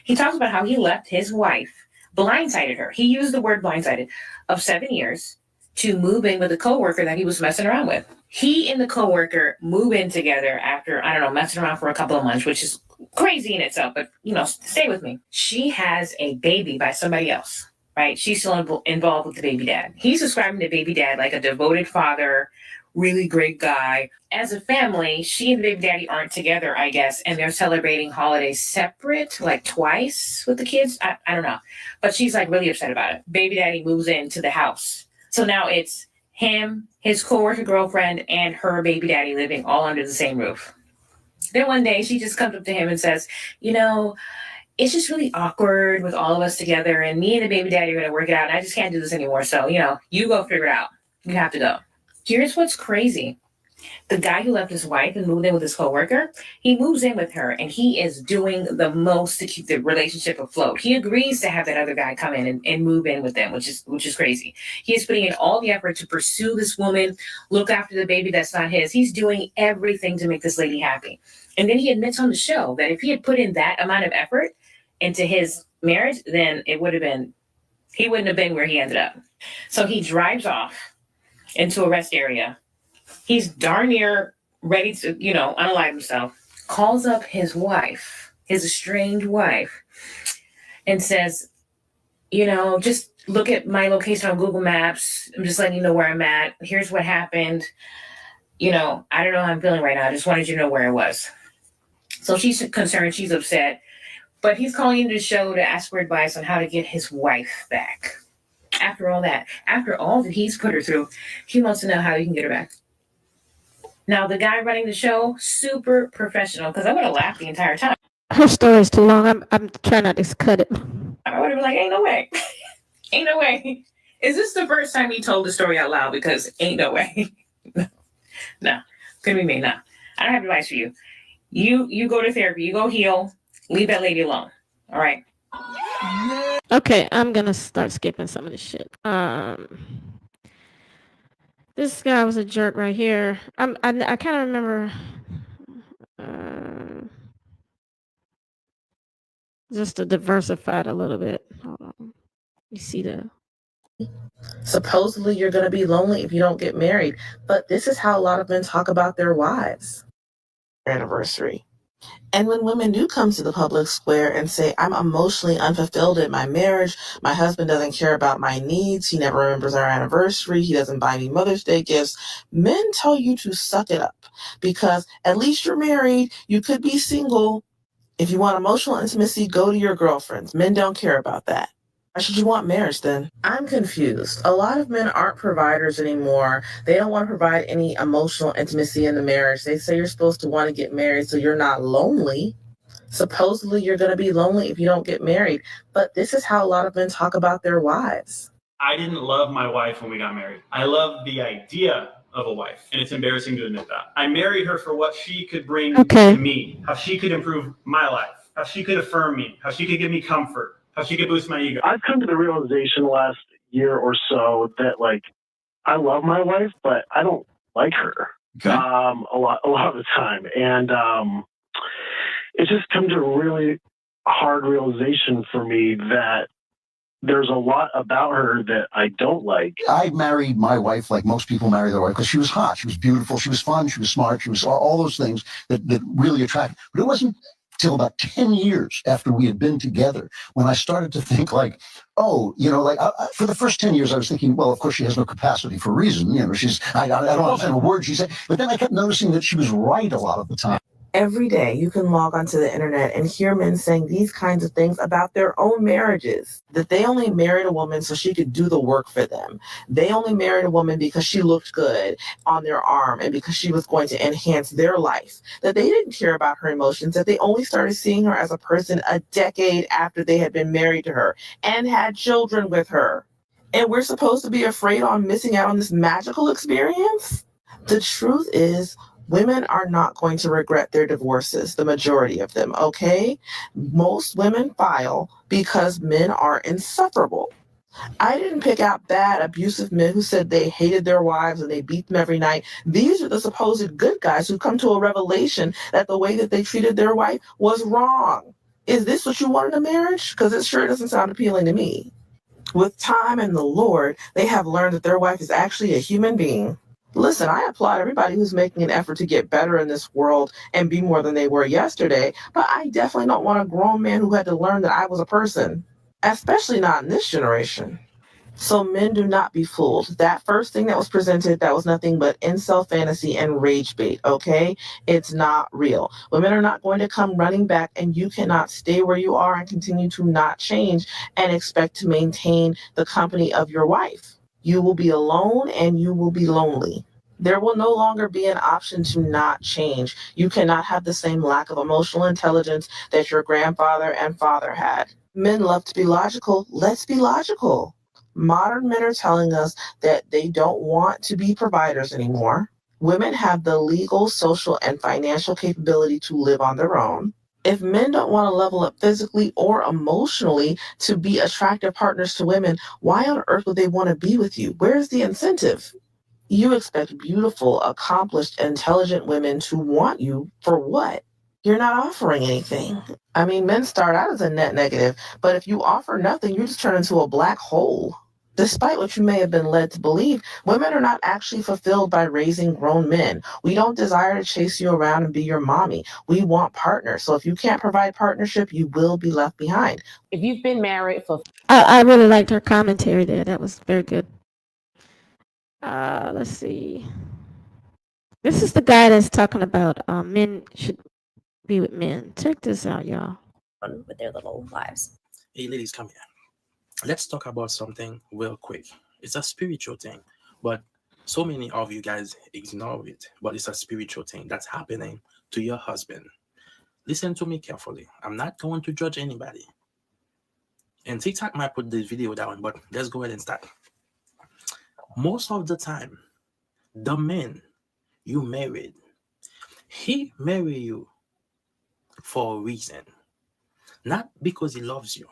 He talks about how he left his wife, blindsided her. He used the word blindsided, of 7 years to move in with a coworker that he was messing around with. He and the coworker move in together after, I don't know, messing around for a couple of months, which is crazy in itself, but, stay with me. She has a baby by somebody else, right? She's still involved with the baby dad. He's describing the baby dad like a devoted father, really great guy. As a family, she and the baby daddy aren't together, I guess, and they're celebrating holidays separate, like twice with the kids. I don't know. But she's like really upset about it. Baby daddy moves into the house. So now it's him, his coworker girlfriend, and her baby daddy living all under the same roof. Then one day she just comes up to him and says, you know, it's just really awkward with all of us together, and me and the baby daddy are going to work it out, and I just can't do this anymore. So, you go figure it out. You have to go. Here's what's crazy. The guy who left his wife and moved in with his coworker, he moves in with her, and he is doing the most to keep the relationship afloat. He agrees to have that other guy come in and move in with them, which is crazy. He is putting in all the effort to pursue this woman, look after the baby that's not his. He's doing everything to make this lady happy. And then he admits on the show that if he had put in that amount of effort into his marriage, then he wouldn't have been where he ended up. So he drives off into a rest area. He's darn near ready to, unalive himself, calls up his wife, his estranged wife, and says, just look at my location on Google Maps. I'm just letting you know where I'm at. Here's what happened. I don't know how I'm feeling right now. I just wanted you to know where I was. So she's concerned. She's upset. But he's calling into the show to ask for advice on how to get his wife back. After all that he's put her through, he wants to know how he can get her back. Now, the guy running the show, super professional, because I would have laughed the entire time. Her story's too long. I'm trying not to cut it. I would have been like, ain't no way. Ain't no way. Is this the first time you told the story out loud? Because ain't no way. No. Couldn't be me. No. I don't have advice for you. You go to therapy. You go heal. Leave that lady alone. All right. Okay, I'm gonna start skipping some of this shit. This guy was a jerk right here. I kind of remember. Just to diversify it a little bit. Hold on. You see the. Supposedly, you're going to be lonely if you don't get married, but this is how a lot of men talk about their wives. Anniversary. And when women do come to the public square and say, I'm emotionally unfulfilled in my marriage, my husband doesn't care about my needs, he never remembers our anniversary, he doesn't buy me Mother's Day gifts, men tell you to suck it up because at least you're married, you could be single. If you want emotional intimacy, go to your girlfriends. Men don't care about that. Why should you want marriage then? I'm confused. A lot of men aren't providers anymore. They don't want to provide any emotional intimacy in the marriage. They say you're supposed to want to get married so you're not lonely. Supposedly you're going to be lonely if you don't get married. But this is how a lot of men talk about their wives. I didn't love my wife when we got married. I loved the idea of a wife, and it's embarrassing to admit that. I married her for what she could bring to me, how she could improve my life, how she could affirm me, how she could give me comfort, how she could boost my ego. I've come to the realization last year or so that I love my wife, but I don't like her a lot of the time, and it's just come to a really hard realization for me that there's a lot about her that I don't like. I married my wife like most people marry their wife because she was hot, she was beautiful, she was fun, she was smart, she was all those things that really attract. But it wasn't till about 10 years after we had been together when I started to think for the first 10 years I was thinking, well, of course she has no capacity for reason. I don't understand a word she said. But then I kept noticing that she was right a lot of the time. Every day you can log onto the internet and hear men saying these kinds of things about their own marriages, that they only married a woman so she could do the work for them. They only married a woman because she looked good on their arm and because she was going to enhance their life, that they didn't care about her emotions, that they only started seeing her as a person a decade after they had been married to her and had children with her. And we're supposed to be afraid on missing out on this magical experience? The truth is, women are not going to regret their divorces, the majority of them, okay? Most women file because men are insufferable. I didn't pick out bad, abusive men who said they hated their wives and they beat them every night. These are the supposed good guys who come to a revelation that the way that they treated their wife was wrong. Is this what you want in a marriage? Because it sure doesn't sound appealing to me. With time and the Lord, they have learned that their wife is actually a human being. Listen, I applaud everybody who's making an effort to get better in this world and be more than they were yesterday, but I definitely don't want a grown man who had to learn that I was a person, especially not in this generation. So men, do not be fooled. That first thing that was presented, that was nothing but incel fantasy and rage bait, okay? It's not real. Women are not going to come running back, and you cannot stay where you are and continue to not change and expect to maintain the company of your wife. You will be alone and you will be lonely. There will no longer be an option to not change. You cannot have the same lack of emotional intelligence that your grandfather and father had. Men love to be logical. Let's be logical. Modern men are telling us that they don't want to be providers anymore. Women have the legal, social, and financial capability to live on their own. If men don't want to level up physically or emotionally to be attractive partners to women, why on earth would they want to be with you? Where's the incentive? You expect beautiful, accomplished, intelligent women to want you for what? You're not offering anything. I mean, men start out as a net negative, but if you offer nothing, you just turn into a black hole. Despite what you may have been led to believe, women are not actually fulfilled by raising grown men. We don't desire to chase you around and be your mommy. We want partners. So if you can't provide partnership, you will be left behind. If you've been married for... I really liked her commentary there. That was very good. Let's see. This is the guy that's talking about men should be with men. Check this out, y'all. With their little lives. Hey, ladies, come here. Let's talk about something real quick. It's a spiritual thing, but so many of you guys ignore it. But it's a spiritual thing that's happening to your husband. Listen to me carefully. I'm not going to judge anybody. And TikTok might put the video down, but let's go ahead and start. Most of the time, the man you married, he married you for a reason. Not because he loves you,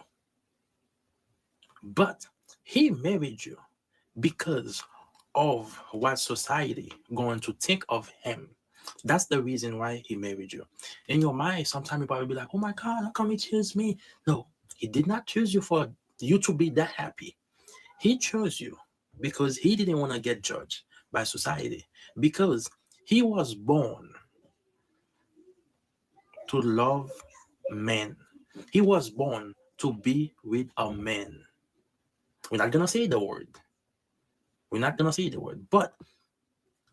but he married you because of what society going to think of him. That's the reason why he married you. In your mind, sometimes you probably be like, oh my God, how come he chose me? No, he did not choose you for you to be that happy. He chose you because he didn't want to get judged by society, because he was born to love men. He was born to be with a man. We're not going to say the word. We're not going to say the word, but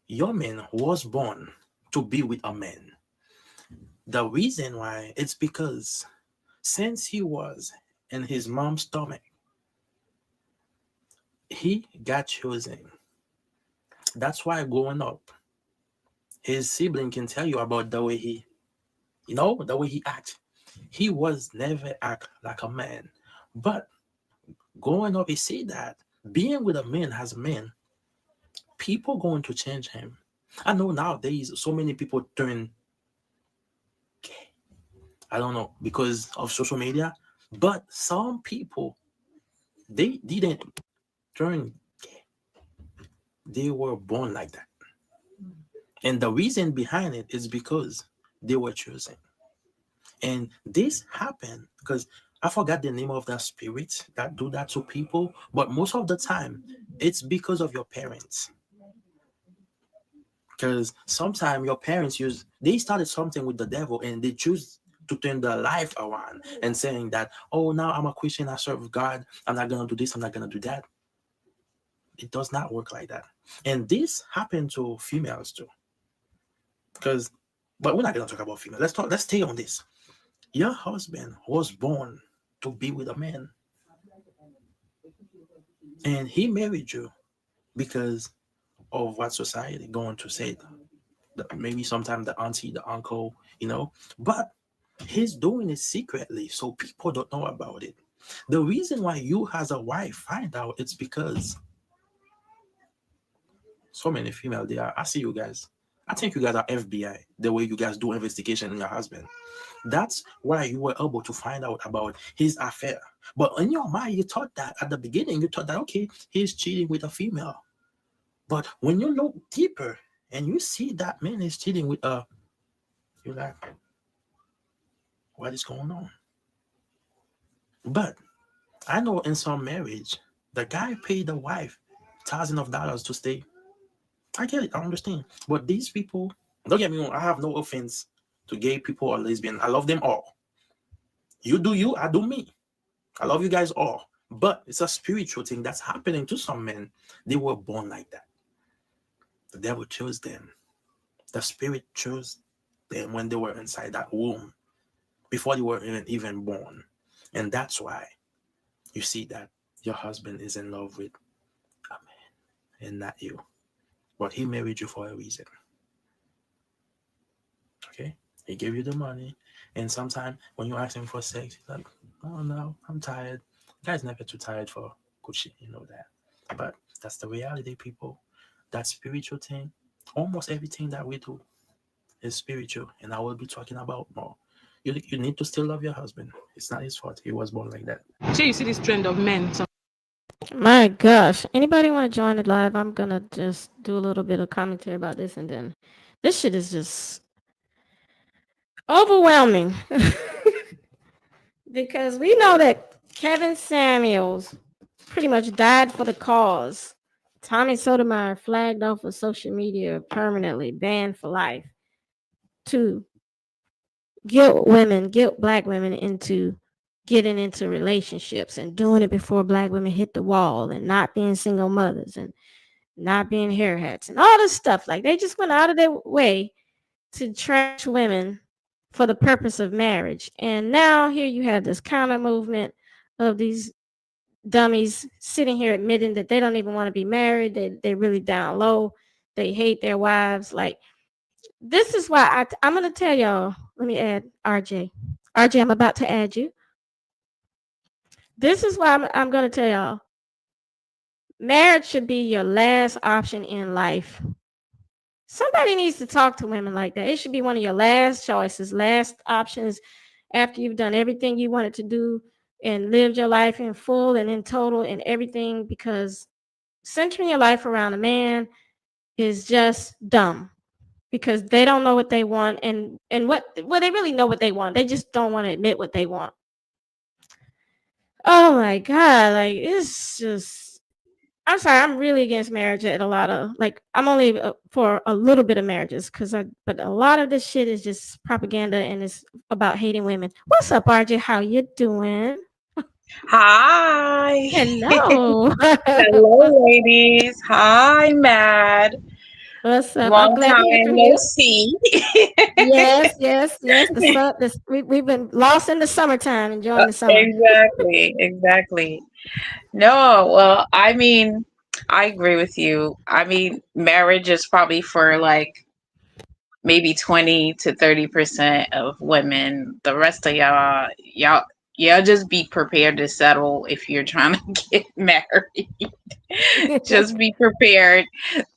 your man was born to be with a man. The reason why, it's because since he was in his mom's stomach, he got chosen. That's why growing up, his sibling can tell you about the way he, the way he acts. He was never act like a man. But growing up, he see that being with a man as a man, people going to change him. I know nowadays so many people turn gay. I don't know, because of social media, but some people, they didn't turn gay. They were born like that. And the reason behind it is because they were chosen. And this happened because I forgot the name of that spirit that do that to people, but most of the time it's because of your parents. Because sometimes your parents they started something with the devil and they choose to turn their life around and saying that, oh, now I'm a Christian, I serve God, I'm not going to do this, I'm not going to do that. It does not work like that. And this happened to females too. But we're not going to talk about females. Let's stay on this. Your husband was born to be with a man. And he married you because of what society going to say. Maybe sometimes the auntie, the uncle, but he's doing it secretly so people don't know about it. The reason why you as a wife find out, it's because so many female there. I see you guys. I think you guys are FBI, the way you guys do investigation on your husband. That's why you were able to find out about his affair. But in your mind, you thought that at the beginning, you thought that, okay, he's cheating with a female. But when you look deeper and you see that man is cheating with you're like, what is going on? But I know in some marriage, the guy paid the wife thousands of dollars to stay. I get it, I understand. But these people, don't get me wrong, I have no offense to gay people or lesbian. I love them all. You do you, I do me. I love you guys all. But it's a spiritual thing that's happening to some men. They were born like that. The devil chose them. The spirit chose them when they were inside that womb, before they were even born. And that's why you see that your husband is in love with a man and not you. But he married you for a reason. Okay? He gave you the money. And sometimes when you ask him for sex, he's like, oh no, I'm tired. Guy's never too tired for Gucci, you know that. But that's the reality, people. That spiritual thing, almost everything that we do is spiritual. And I will be talking about more. You need to still love your husband. It's not his fault. He was born like that. So you see this trend of men. So My gosh. Anybody want to join it live? I'm going to just do a little bit of commentary about this, and then this shit is just overwhelming. Because we know that Kevin Samuels pretty much died for the cause. Tommy Sotomayor flagged off of social media permanently, banned for life, to guilt black women into getting into relationships and doing it before black women hit the wall, and not being single mothers and not being hair hats and all this stuff. Like, they just went out of their way to trash women for the purpose of marriage. And now here you have this counter movement of these dummies sitting here admitting that they don't even want to be married. They really down low. They hate their wives. Like, this is why I'm going to tell y'all. Let me add RJ. RJ, I'm about to add you. This is why I'm going to tell y'all. Marriage should be your last option in life. Somebody needs to talk to women like that. It should be one of your last choices, last options after you've done everything you wanted to do and lived your life in full and in total and everything, because centering your life around a man is just dumb, because they don't know what they want, and what well, they really know what they want. They just don't want to admit what they want. Oh my God, like, it's just, I'm sorry, I'm really against marriage at a lot of, like, I'm only for a little bit of marriages, but a lot of this shit is just propaganda, and it's about hating women. What's up, RJ? How you doing? Hi. Hello. Hello, ladies. Hi, Mad. What's up? I'm Long glad to hear time from no you. see. Yes. The sun. We've been lost in the summertime, enjoying the summer. Exactly. No, well, I mean, I agree with you. I mean, marriage is probably for like maybe 20 to 30% of women. The rest of y'all just be prepared to settle if you're trying to get married. Just be prepared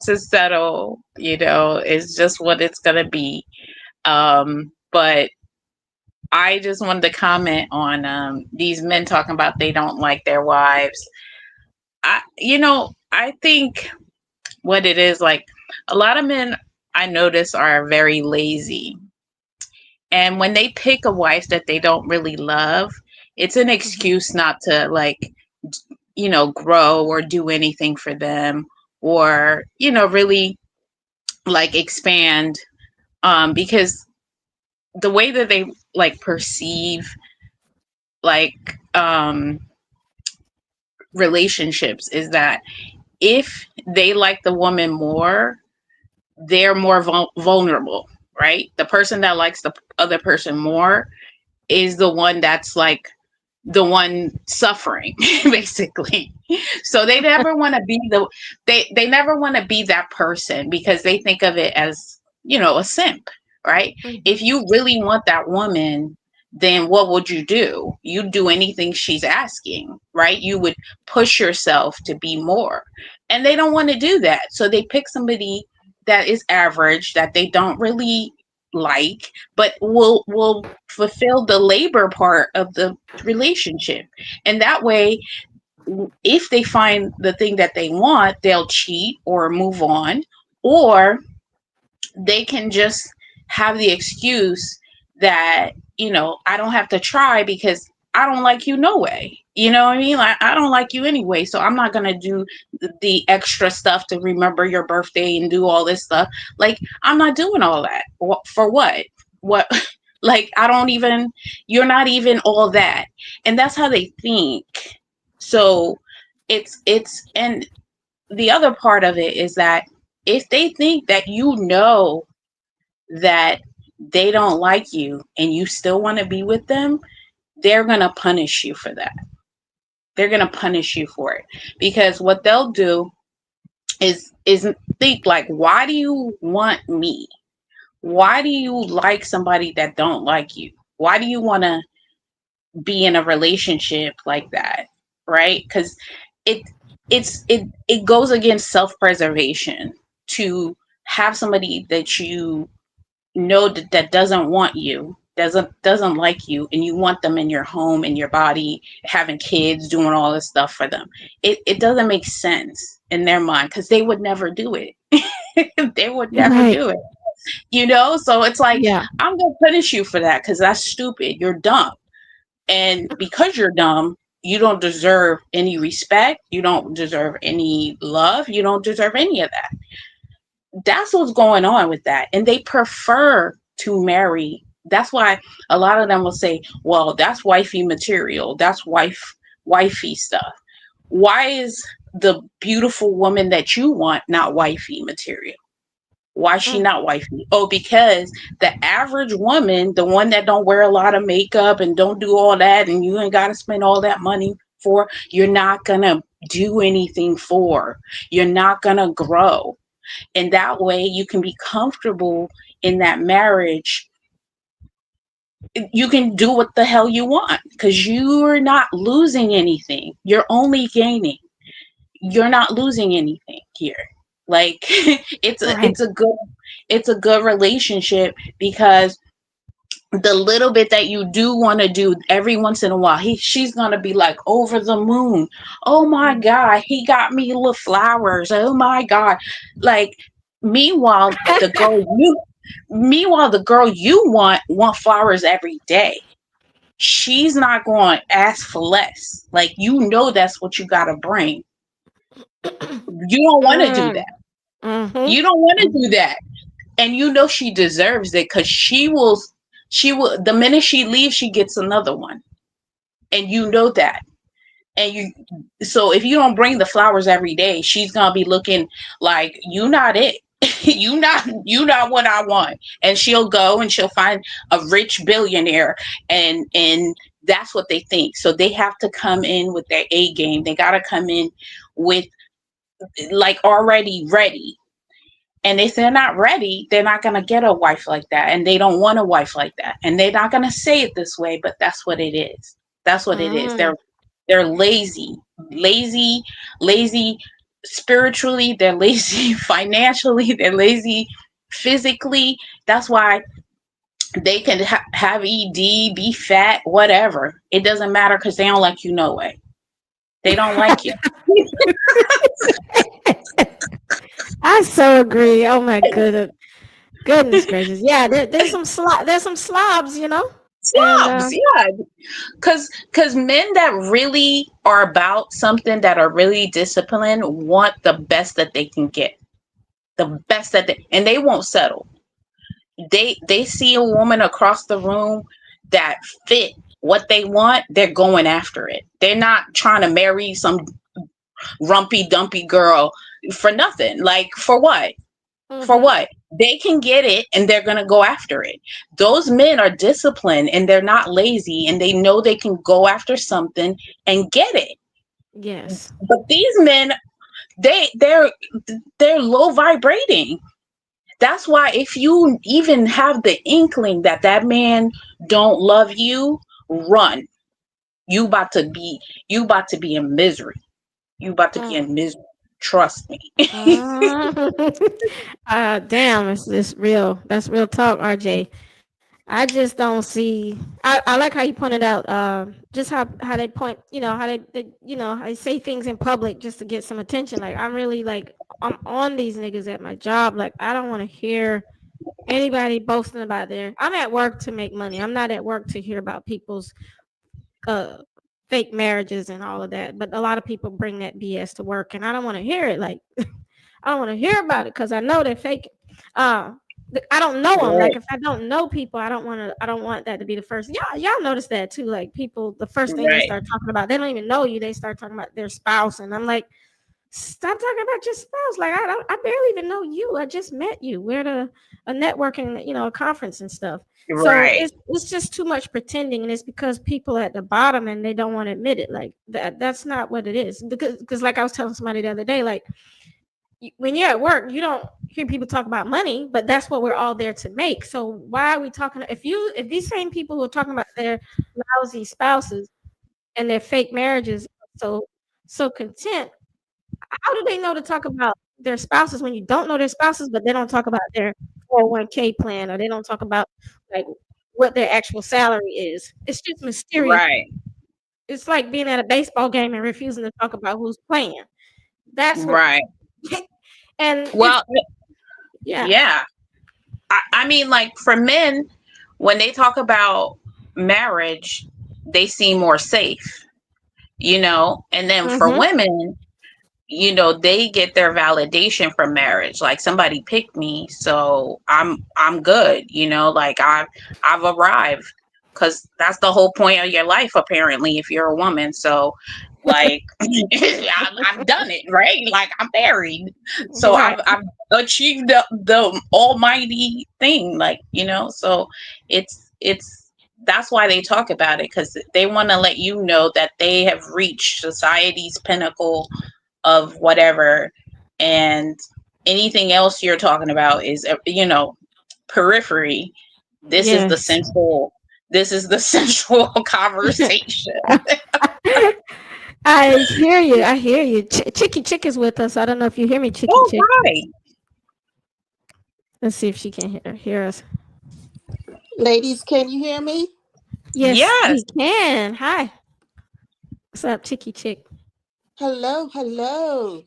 to settle, it's just what it's gonna be. But I just wanted to comment on these men talking about they don't like their wives. I think what it is, like, a lot of men I notice are very lazy. And when they pick a wife that they don't really love, it's an excuse not to, like, grow or do anything for them, or, really, like, expand. Because the way that they, like, perceive, like, relationships is that if they like the woman more, they're more vulnerable, right? The person that likes the other person more is the one that's, like, the one suffering, basically. So they never want to be they never want to be that person, because they think of it as, a simp, right? If you really want that woman, then what would you do? You'd do anything she's asking, right? You would push yourself to be more. And they don't want to do that. So they pick somebody that is average, that they don't really like, but will fulfill the labor part of the relationship. And that way, if they find the thing that they want, they'll cheat or move on, or they can just have the excuse that, I don't have to try because I don't like you no way. You know what I mean? Like, I don't like you anyway, so I'm not gonna do the extra stuff to remember your birthday and do all this stuff. Like, I'm not doing all that. For what? What? Like, you're not even all that. And that's how they think. So and the other part of it is that if they think that that they don't like you and you still want to be with them, they're going to punish you for that. They're going to punish you for it, because what they'll do is think like, why do you want me? Why do you like somebody that don't like you? Why do you want to be in a relationship like that? Right? Because it it goes against self-preservation to have somebody that you know that doesn't want you, doesn't like you, and you want them in your home, in your body, having kids, doing all this stuff for them. It doesn't make sense in their mind, because they would never do it. They would never Right. do it. So it's like, Yeah. I'm gonna punish you for that because that's stupid. You're dumb. And because you're dumb, you don't deserve any respect, you don't deserve any love, you don't deserve any of that. That's what's going on with that. And they prefer to marry. That's why a lot of them will say, well, that's wifey material. That's wifey stuff. Why is the beautiful woman that you want not wifey material? Why is she not wifey? Oh, because the average woman, the one that don't wear a lot of makeup and don't do all that, and you ain't got to spend all that money for, you're not going to do anything for. You're not going to grow. And that way you can be comfortable in that marriage. You can do what the hell you want because you're not losing anything. You're only gaining. You're not losing anything here. Like Right. it's a good relationship, because the little bit that you do want to do every once in a while, she's gonna be like over the moon. Oh my God, he got me little flowers. Oh my God. Like, meanwhile, the girl you want flowers every day. She's not going to ask for less. Like, that's what you got to bring. You don't want to do that. Mm-hmm. You don't want to do that. And she deserves it, because she will, the minute she leaves, she gets another one. And that. So if you don't bring the flowers every day, she's going to be looking like, you not it. you not what I want. And she'll go and she'll find a rich billionaire, and that's what they think. So they have to come in with their A game. They got to come in with, like, already ready. And if they're not ready, they're not going to get a wife like that. And they don't want a wife like that. And they're not going to say it this way, but that's what it is. That's what it is. They're lazy spiritually. They're lazy financially. They're lazy physically. That's why they can have ED, be fat, whatever. It doesn't matter, because they don't like you no way. They don't like you. I so agree. Oh my goodness gracious. Yeah, there's some slobs, And Slobs, yeah. Because men that really are about something, that are really disciplined, want the best that they can get. The best and they won't settle. They see a woman across the room that fit what they want, they're going after it. They're not trying to marry some rumpy dumpy girl for nothing. Like, for what? For what? They can get it, and they're going to go after it. Those men are disciplined, and they're not lazy, and they know they can go after something and get it. Yes. But these men, they're low vibrating. That's why if you even have the inkling that man don't love you, run. You about to be in misery. You about to be in misery. Trust me. Damn, it's real. That's real talk, RJ. I just don't see. I like how you pointed out just how they point, how how they say things in public just to get some attention. Like, I'm on these niggas at my job. Like, I don't want to hear anybody boasting about I'm at work to make money. I'm not at work to hear about people's uh fake marriages and all of that. But a lot of people bring that BS to work, and I don't want to hear it. Like, I don't want to hear about it because I know they're fake. I don't know them. Right. Like if I don't know people, I don't want that to be the first. Y'all notice that too. Like people, the first thing they Right. start talking about, they don't even know you. They start talking about their spouse, and I'm like, stop talking about your spouse. Like I barely even know you. I just met you. We're at a networking, a conference and stuff. So Right. it's just too much pretending, and it's because people are at the bottom and they don't want to admit it. Like that's not what it is. Because like I was telling somebody the other day, like when you're at work, you don't hear people talk about money, but that's what we're all there to make. So why are we talking? If these same people who are talking about their lousy spouses and their fake marriages are so content, how do they know to talk about their spouses when you don't know their spouses, but they don't talk about their 401k plan, or they don't talk about like what their actual salary is? It's just mysterious. Right. It's like being at a baseball game and refusing to talk about who's playing. That's what. Right. And it's Well, yeah. yeah. I mean, like for men, when they talk about marriage, they seem more safe, and then for Mhm. women, they get their validation from marriage. Like somebody picked me, so I'm good, like I've arrived, because that's the whole point of your life, apparently, if you're a woman. So like I've done it, right? Like I'm married, so Right. I've achieved the almighty thing, like, so it's that's why they talk about it, because they want to let you know that they have reached society's pinnacle of whatever, and anything else you're talking about is periphery. This is the Yes. central conversation. I hear you. I hear you. Chicky Chick is with us. I don't know if you hear me, Chicky Oh, Chick. hi. Let's see if she can hear us. Ladies, can you hear me? Yes, Yes. we can. Hi. What's up, Chicky Chick? Hello, hello.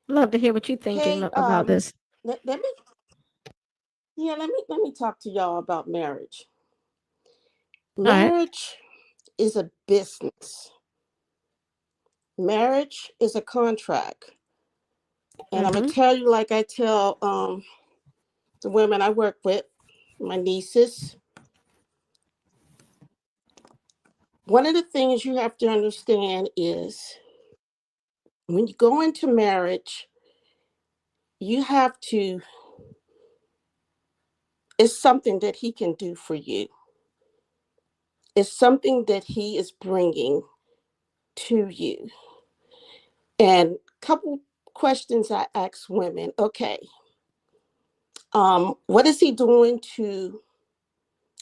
Love to hear what you're thinking Hey, about this. let me let me talk to y'all about marriage. All right. Marriage is a business. Marriage is a contract. And I'm gonna Mhm. tell you like I tell the women I work with, my nieces. One of the things you have to understand is when you go into marriage, you have to, it's something that he can do for you. It's something that he is bringing to you. And a couple questions I ask women. Okay, what is he doing to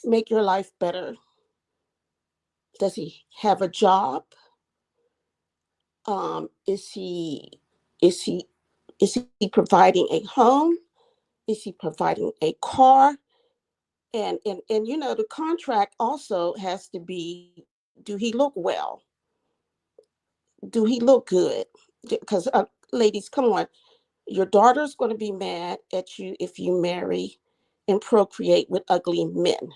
make your life better? Does he have a job? Is he is he is he providing a home? Is he providing a car? And the contract also has to be, do he look well? Do he look good? Because ladies, come on, your daughter's going to be mad at you if you marry and procreate with ugly men.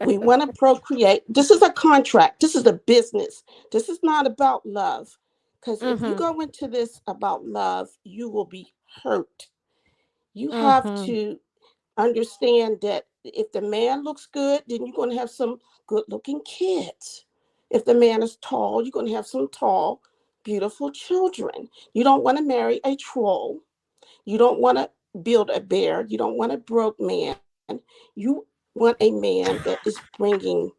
We want to procreate. This is a contract. This is a business. This is not about love. Because if you Mhm. go into this about love, you will be hurt. You have Mhm. to understand that if the man looks good, then you're going to have some good looking kids. If the man is tall, you're going to have some tall, beautiful children. You don't want to marry a troll. You don't want to build a bear. You don't want a broke man. You want a man that is bringing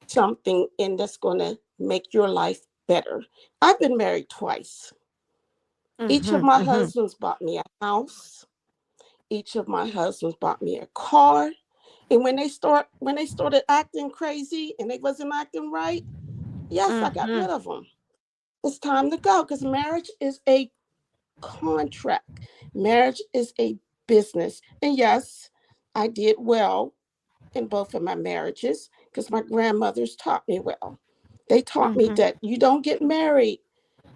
something in that's going to make your life better. I've been married twice. Each of Mhm. my Mhm. husbands bought me a house. Each of my husbands bought me a car. And when they started acting crazy and they wasn't acting right, yes, I got rid Mhm. of them. It's time to go because marriage is a contract. Marriage is a business. And yes, I did well in both of my marriages because my grandmothers taught me well. They taught me Mhm. that you don't get married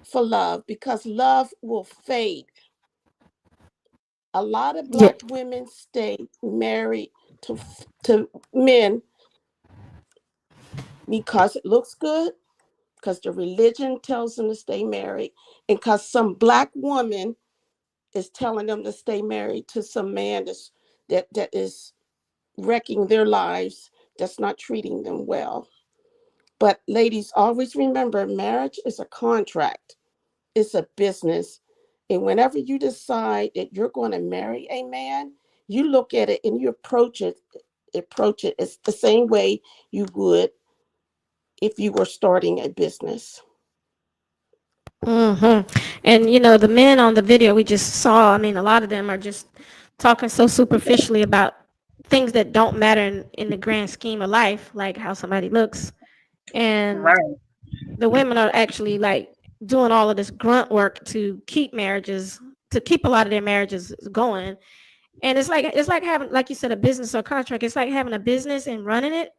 for love because love will fade. A lot of Yeah. black women stay married to men because it looks good, because the religion tells them to stay married, and because some black woman is telling them to stay married to some man that is wrecking their lives, that's not treating them well. But ladies, always remember, marriage is a contract. It's a business. And whenever you decide that you're going to marry a man, you look at it and you approach it it's the same way you would if you were starting a business. And the men on the video we just saw, I mean, a lot of them are just talking so superficially about things that don't matter in the grand scheme of life, like how somebody looks. And Right. the women are actually like doing all of this grunt work to keep a lot of their marriages going. And it's like having, like you said, a business or contract. It's like having a business and running it,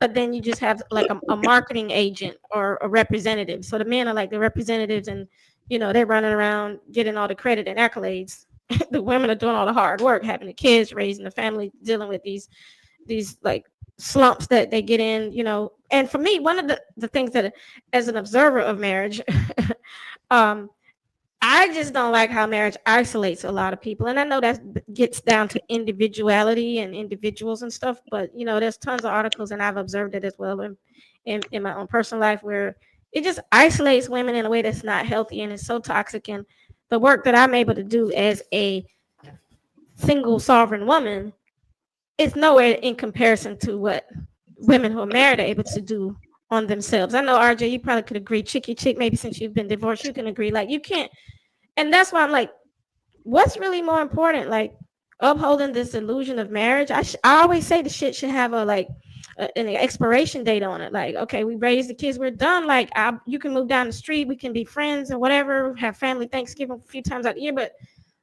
but then you just have like a marketing agent or a representative. So the men are like the representatives, and they're running around getting all the credit and accolades. The women are doing all the hard work, having the kids, raising the family, dealing with these like slumps that they get in. And for me, one of the things that, as an observer of marriage, um I just don't like how marriage isolates a lot of people. And I know that gets down to individuality and individuals and stuff, but there's tons of articles, and I've observed it as well in my own personal life, where it just isolates women in a way that's not healthy, and it's so toxic. And the work that I'm able to do as a single sovereign woman is nowhere in comparison to what women who are married are able to do on themselves. I know, RJ, you probably could agree, chicky chick, maybe since you've been divorced, you can agree. Like, you can't. And that's why I'm like, what's really more important? Like, upholding this illusion of marriage. I always say the shit should have an expiration date on it. Like, okay, we raised the kids, we're done. Like, you can move down the street, we can be friends or whatever, have family Thanksgiving a few times out the year. But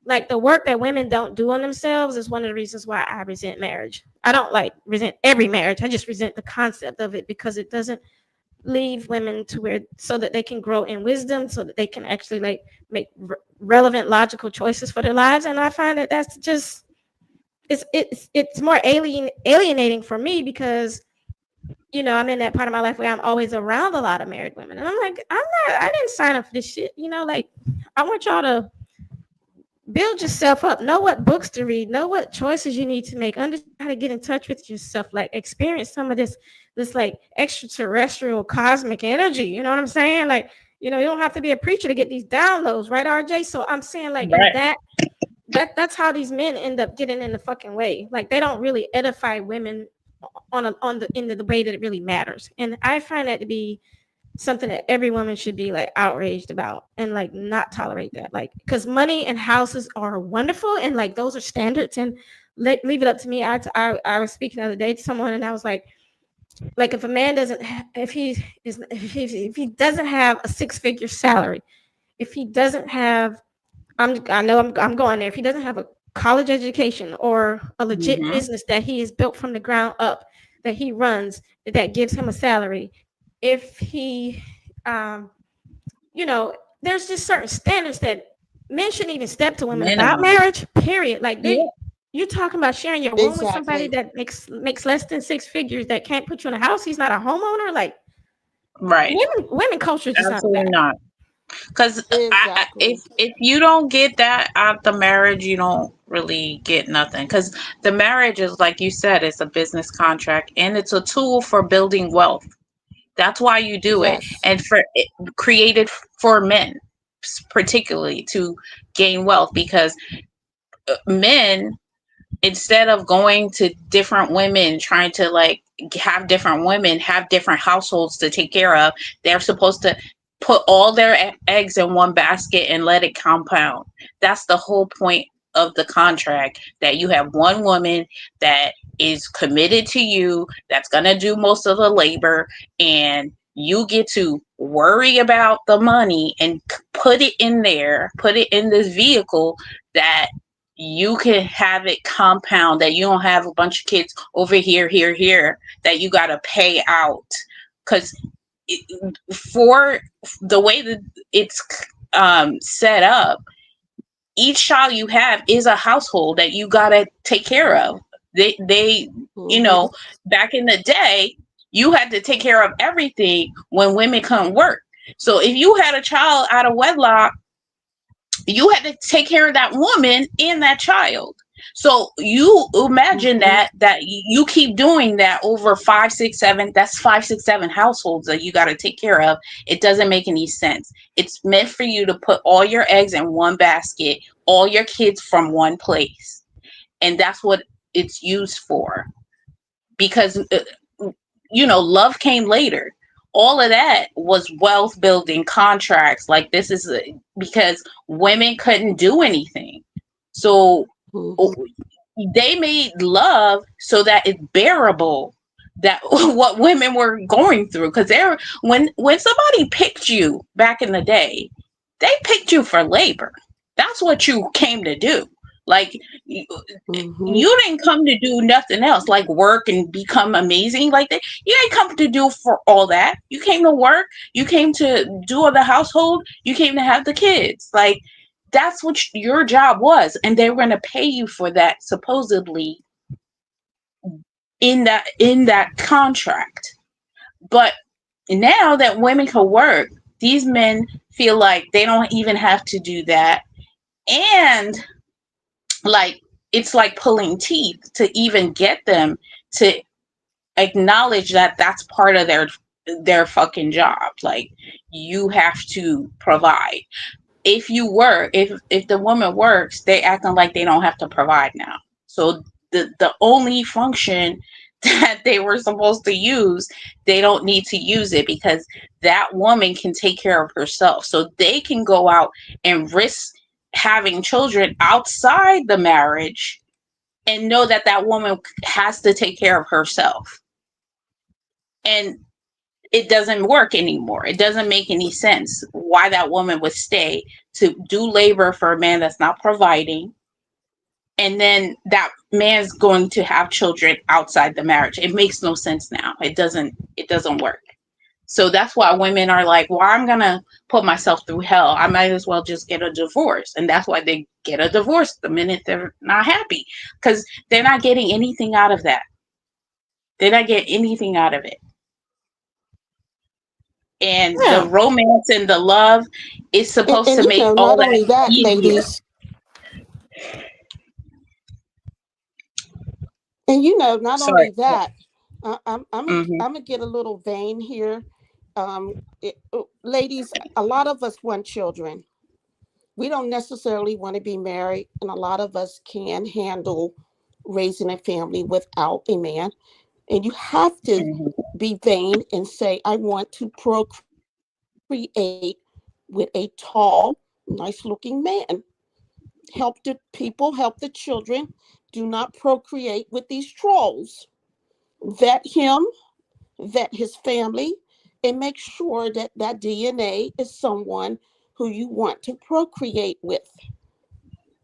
like, the work that women don't do on themselves is one of the reasons why I resent marriage. I don't like resent every marriage. I just resent the concept of it, because it doesn't leave women to where, so that they can grow in wisdom, so that they can actually like make relevant, logical choices for their lives. And I find that that's just it's more alienating for me, because I'm in that part of my life where I'm always around a lot of married women, and I'm like, I didn't sign up for this shit. Like, I want y'all to build yourself up, know what books to read, know what choices you need to make, understand how to get in touch with yourself, like experience some of this like extraterrestrial cosmic energy. You know what I'm saying? Like, you don't have to be a preacher to get these downloads, right, RJ? So I'm saying, like, Right. that's how these men end up getting in the fucking way. Like, they don't really edify women in the way that it really matters. And I find that to be something that every woman should be like outraged about, and like not tolerate that. Like, because money and houses are wonderful, and like those are standards, and leave it up to me. I was speaking the other day to someone, and I was like, if a man doesn't if he doesn't have a six-figure salary, if he doesn't have, I know I'm going there, if he doesn't have a college education or a legit business that he has built from the ground up, that he runs, that gives him a salary, if he there's just certain standards that men shouldn't even step to women about marriage, period. Like, you're talking about sharing your room with somebody that makes less than six figures, that can't put you in a house. He's not a homeowner. Like, Right. Women culture is just Absolutely not. Because if you don't get that out the marriage, you don't really get nothing. Because the marriage is, like you said, it's a business contract, and it's a tool for building wealth. That's why you do it, and created for men, particularly to gain wealth. Because men, instead of going to different women, trying to like have different women have different households to take care of, they're supposed to put all their eggs in one basket and let it compound. That's the whole point of the contract, that you have one woman that is committed to you, that's going to do most of the labor, and you get to worry about the money and put it in this vehicle, that you can have it compound, that you don't have a bunch of kids over here that you got to pay out. Because for the way that it's set up, each child you have is a household that you got to take care of. They back in the day, you had to take care of everything when women couldn't work. So if you had a child out of wedlock, you had to take care of that woman and that child. So you imagine that you keep doing that over 5, 6, 7. That's 5, 6, 7 households that you got to take care of. It doesn't make any sense. It's meant for you to put all your eggs in one basket, all your kids from one place, and that's what it's used for. Because love came later. All of that was wealth building contracts. Like this is because women couldn't do anything. So they made love so that it's bearable that what women were going through. Because when somebody picked you back in the day, they picked you for labor. That's what you came to do. Like you didn't come to do nothing else, like work and become amazing like that. You didn't come to do for all that. You came to work. You came to do all the household. You came to have the kids. Like that's what your job was, and they were going to pay you for that supposedly in that contract. But now that women can work, these men feel like they don't even have to do that, and like it's like pulling teeth to even get them to acknowledge that that's part of their fucking job. Like you have to provide. If the woman works, they acting like they don't have to provide now. So the only function that they were supposed to use, they don't need to use it because that woman can take care of herself. So they can go out and risk having children outside the marriage and know that that woman has to take care of herself. And it doesn't work anymore. It doesn't make any sense why that woman would stay to do labor for a man that's not providing. And then that man's going to have children outside the marriage. It makes no sense now. It doesn't work. So that's why women are like, well, I'm going to put myself through hell. I might as well just get a divorce. And that's why they get a divorce the minute they're not happy, because they're not getting anything out of that. They're not getting anything out of it. And the romance and the love is supposed to make all not that only that, easier. ladies, and not only that, I'm gonna get a little vain here. Ladies, a lot of us want children. We don't necessarily want to be married, and a lot of us can handle raising a family without a man. And you have to be vain and say, I want to procreate with a tall, nice looking man. Help the people, help the children. Do not procreate with these trolls. Vet him, vet his family, and make sure that that DNA is someone who you want to procreate with.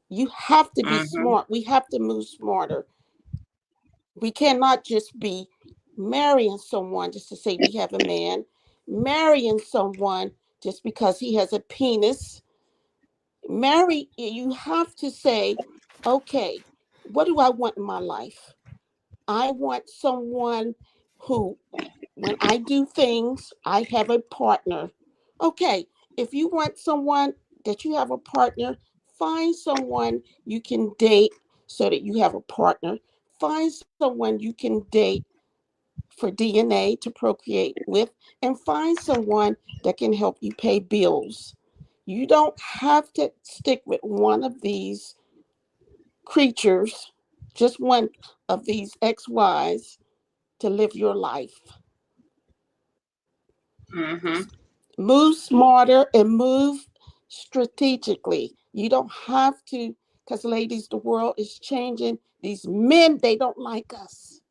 You have to be smart. We have to move smarter. We cannot just be marrying someone just to say we have a man, marrying someone just because he has a penis. You have to say, okay, what do I want in my life? I want someone who, when I do things, I have a partner. Okay, if you want someone that you have a partner, find someone you can date so that you have a partner. Find someone you can date for DNA to procreate with, and find someone that can help you pay bills. You don't have to stick with one of these creatures, just one of these XYs to live your life. Move smarter and move strategically. You don't have to, because ladies, the world is changing. These men, they don't like us.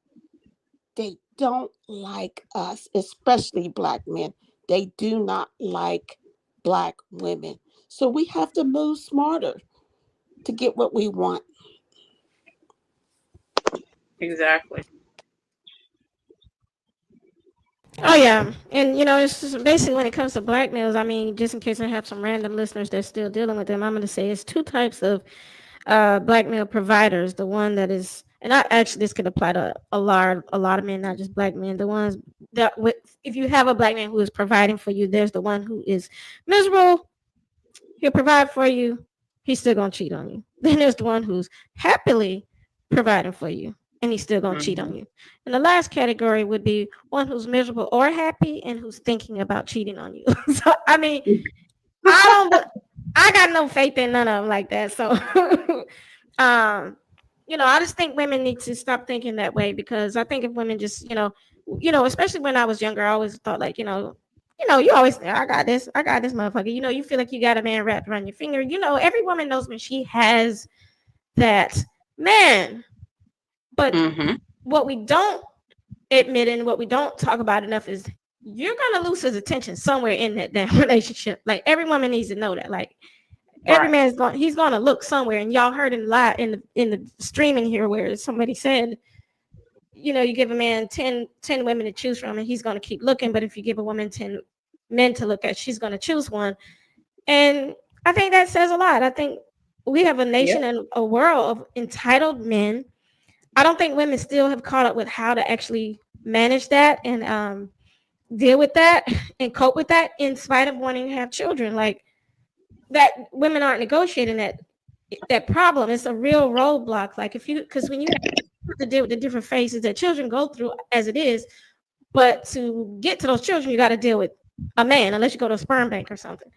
They don't like us, especially Black men. They do not like Black women. So we have to move smarter to get what we want. Exactly. Oh yeah, and it's just basically when it comes to black males. I mean, just in case I have some random listeners that's still dealing with them, I'm going to say it's two types of black male providers. The one that is, and I actually this could apply to a lot of men, not just black men. The ones that if you have a black man who is providing for you, there's the one who is miserable. He'll provide for you, he's still gonna cheat on you. Then there's the one who's happily providing for you, and he's still gonna cheat on you. And the last category would be one who's miserable or happy and who's thinking about cheating on you. So I mean, I got no faith in none of them like that. So I just think women need to stop thinking that way, because I think if women just, especially when I was younger, I always thought like, you always say, I got this motherfucker. You feel like you got a man wrapped around your finger. Every woman knows when she has that man. But what we don't admit and what we don't talk about enough is you're gonna lose his attention somewhere in that damn relationship. Like, every woman needs to know that. Like, every man's he's gonna look somewhere. And y'all heard in the streaming here where somebody said, you give a man 10 women to choose from and he's gonna keep looking, but if you give a woman 10 men to look at, she's gonna choose one. And I think that says a lot. I think we have a nation and a world of entitled men. I don't think women still have caught up with how to actually manage that and deal with that and cope with that, in spite of wanting to have children. Like, that women aren't negotiating that problem. It's a real roadblock. Like, because when you have to deal with the different phases that children go through as it is, but to get to those children, you got to deal with a man, unless you go to a sperm bank or something,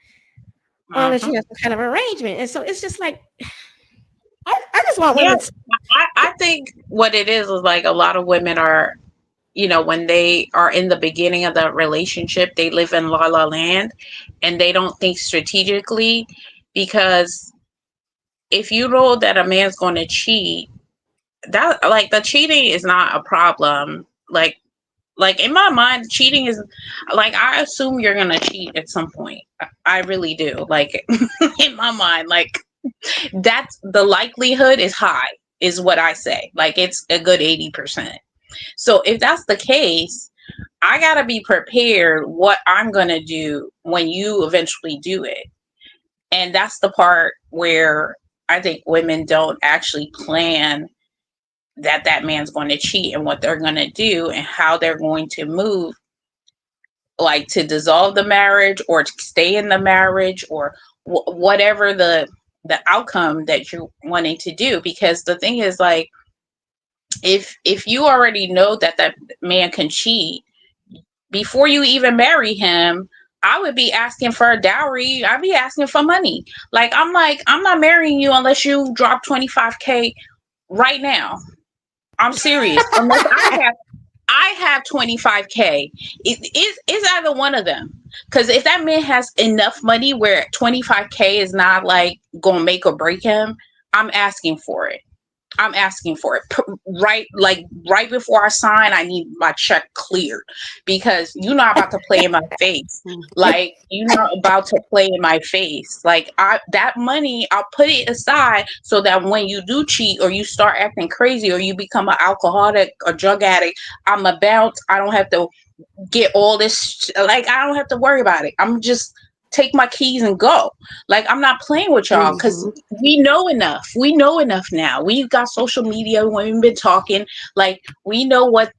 or unless you have some kind of arrangement. And so it's just like, I just want women. I think what it is like a lot of women are, when they are in the beginning of the relationship, they live in la la land and they don't think strategically, because if you know that a man's going to cheat, that, like, the cheating is not a problem. Like in my mind, cheating is like, I assume you're going to cheat at some point. I really do. Like, in my mind, like, that's the likelihood is high, is what I say. Like, it's a good 80%. So if that's the case, I got to be prepared what I'm going to do when you eventually do it. And that's the part where I think women don't actually plan that man's going to cheat and what they're going to do and how they're going to move, like to dissolve the marriage or to stay in the marriage, or whatever the outcome that you're wanting to do. Because the thing is, like, if you already know that man can cheat, before you even marry him, I would be asking for a dowry. I'd be asking for money. Like, I'm not marrying you unless you drop 25K right now. I'm serious. Unless I have 25K. It's either one of them. Because if that man has enough money where 25K is not like gonna make or break him, I'm asking for it. Right, like right before I sign, I need my check cleared, because you're not about to play in my face. Like, you're not about to play in my face. Like, that money, I'll put it aside so that when you do cheat or you start acting crazy or you become an alcoholic or drug addict, I'm a bounce. I don't have to get all this. Like, I don't have to worry about it. I'm just take my keys and go. Like, I'm not playing with y'all, because we know enough. We know enough now. We've got social media. We've been talking. Like, we know what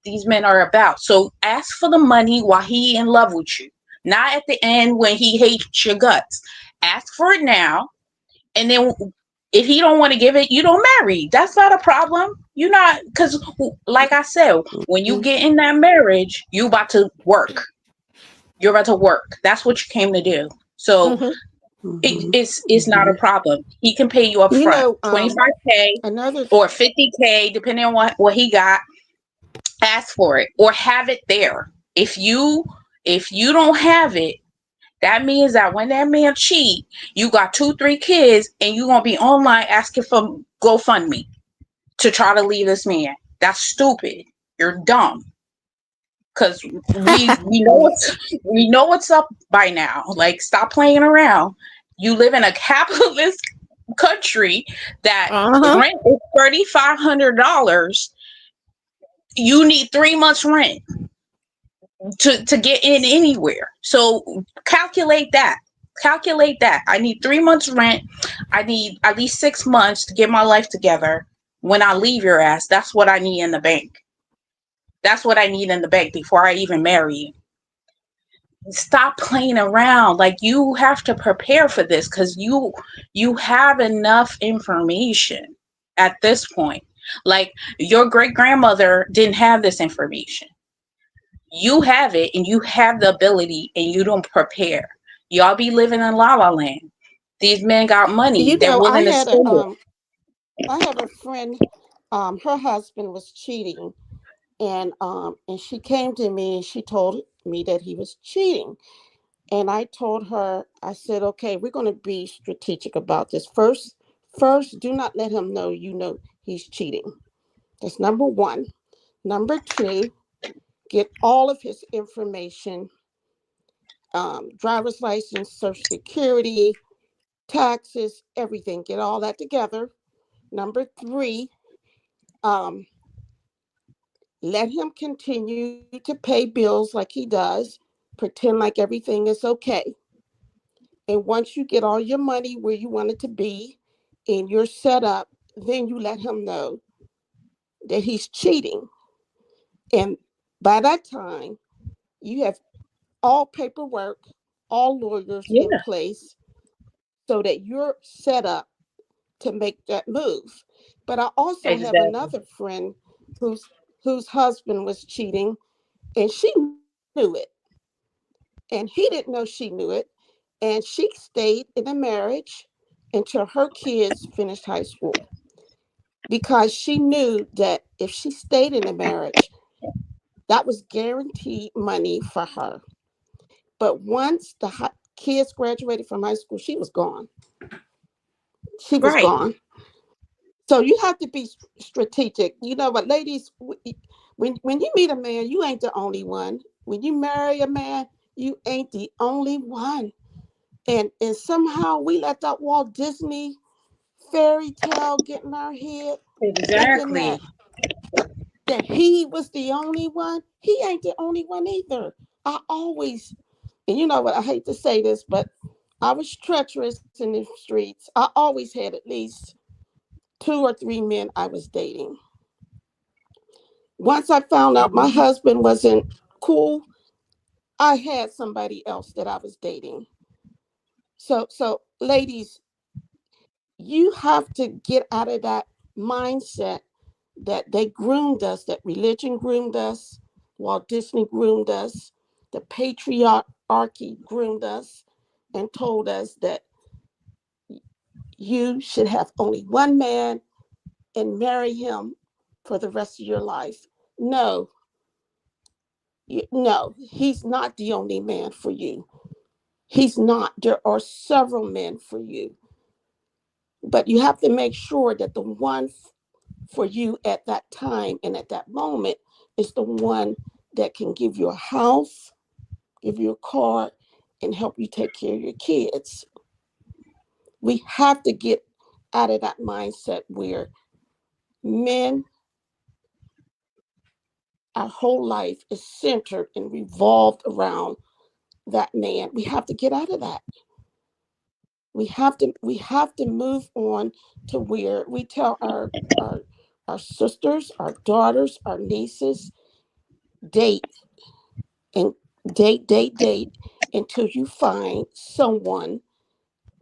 these men are about. So ask for the money while he in love with you, not at the end when he hates your guts. Ask for it now, and then if he don't want to give it, you don't marry. That's not a problem. You're not, because like I said, when you get in that marriage, you about to work. You're about to work. That's what you came to do. So it's not a problem. He can pay you up front, 25K or 50K, depending on what he got. Ask for it or have it there. If you don't have it, that means that when that man cheat, you got 2-3 kids and you're gonna be online asking for GoFundMe to try to leave this man. That's stupid. You're dumb. Because we know what's up by now. Like, stop playing around. You live in a capitalist country that rent is $3,500. You need 3 months rent to get in anywhere. So calculate that. I need 3 months rent. I need at least 6 months to get my life together. When I leave your ass, that's what I need in the bank. That's what I need in the bank before I even marry you. stop playing around. Like, you have to prepare for this, because you have enough information at this point. Like, your great grandmother didn't have this information. You have it, and you have the ability, and you don't prepare. Y'all be living in la la land. These men got money. You They're know, willing to spend it. I have a friend, her husband was cheating, and she came to me and she told me that he was cheating. And I told her, I said, okay, we're going to be strategic about this. First, do not let him know you know he's cheating. That's number one. Number two, get all of his information, driver's license, social security, taxes, everything. Get all that together. Number three, let him continue to pay bills like he does, pretend like everything is okay. And once you get all your money where you want it to be and you're set up, then you let him know that he's cheating. And by that time, you have all paperwork, all lawyers in Yeah, place so that you're set up to make that move. But I also have exactly. another friend whose husband was cheating, and she knew it. And he didn't know she knew it. And she stayed in a marriage until her kids finished high school because she knew that if she stayed in a marriage, that was guaranteed money for her. But once the kids graduated from high school, she was gone. She was Right. gone. So you have to be strategic. You know what, ladies, when you meet a man, you ain't the only one. When you marry a man, you ain't the only one. And somehow we let that Walt Disney fairy tale get in our head, thinking Exactly. that he was the only one. He ain't the only one either. I always, and you know what, I hate to say this, but I was treacherous in the streets. I always had at least 2 or 3 men I was dating. Once I found out my Mhm. husband wasn't cool, I had somebody else that I was dating. So ladies, you have to get out of that mindset that they groomed us, that religion groomed us, Walt Disney groomed us, the patriarchy groomed us, and told us that you should have only one man and marry him for the rest of your life. No, no, he's not the only man for you. He's not. There are several men for you. But you have to make sure that the one for you at that time and at that moment is the one that can give you a house, give you a car, and help you take care of your kids. We have to get out of that mindset where men, our whole life is centered and revolved around that man. We have to get out of that. We have to move on to where we tell our sisters, our daughters, our nieces, date and date until you find someone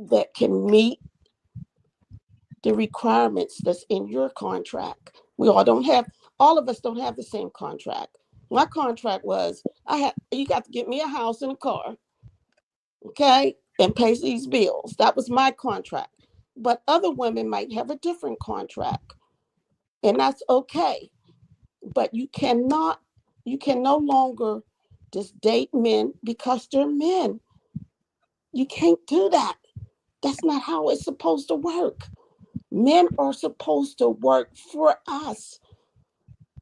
that can meet the requirements that's in your contract. All of us don't have the same contract. My contract was you got to get me a house and a car, okay, and pay these bills. That was my contract. But other women might have a different contract, and that's okay. But you can no longer just date men because they're men. You can't do that. That's not how it's supposed to work. Men are supposed to work for us.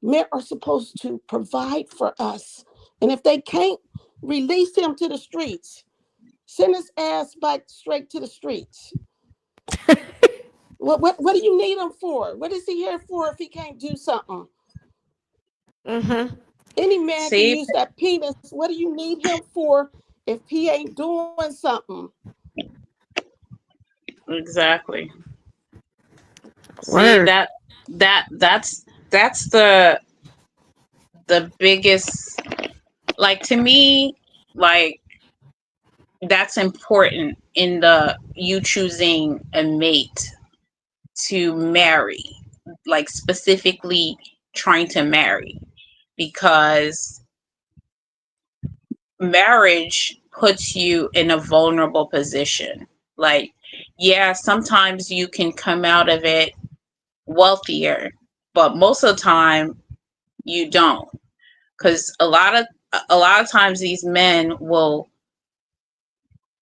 Men are supposed to provide for us. And if they can't, release him to the streets. Send his ass back straight to the streets. What do you need him for? What is he here for if he can't do something? Mm-hmm. Any man can See, use that penis. What do you need him for if he ain't doing something? exactly. See, Word. that's the biggest, like, to me, like, that's important in the you choosing a mate to marry, like specifically trying to marry, because marriage puts you in a vulnerable position. Like, yeah, sometimes you can come out of it wealthier, but most of the time you don't, because a lot of times these men will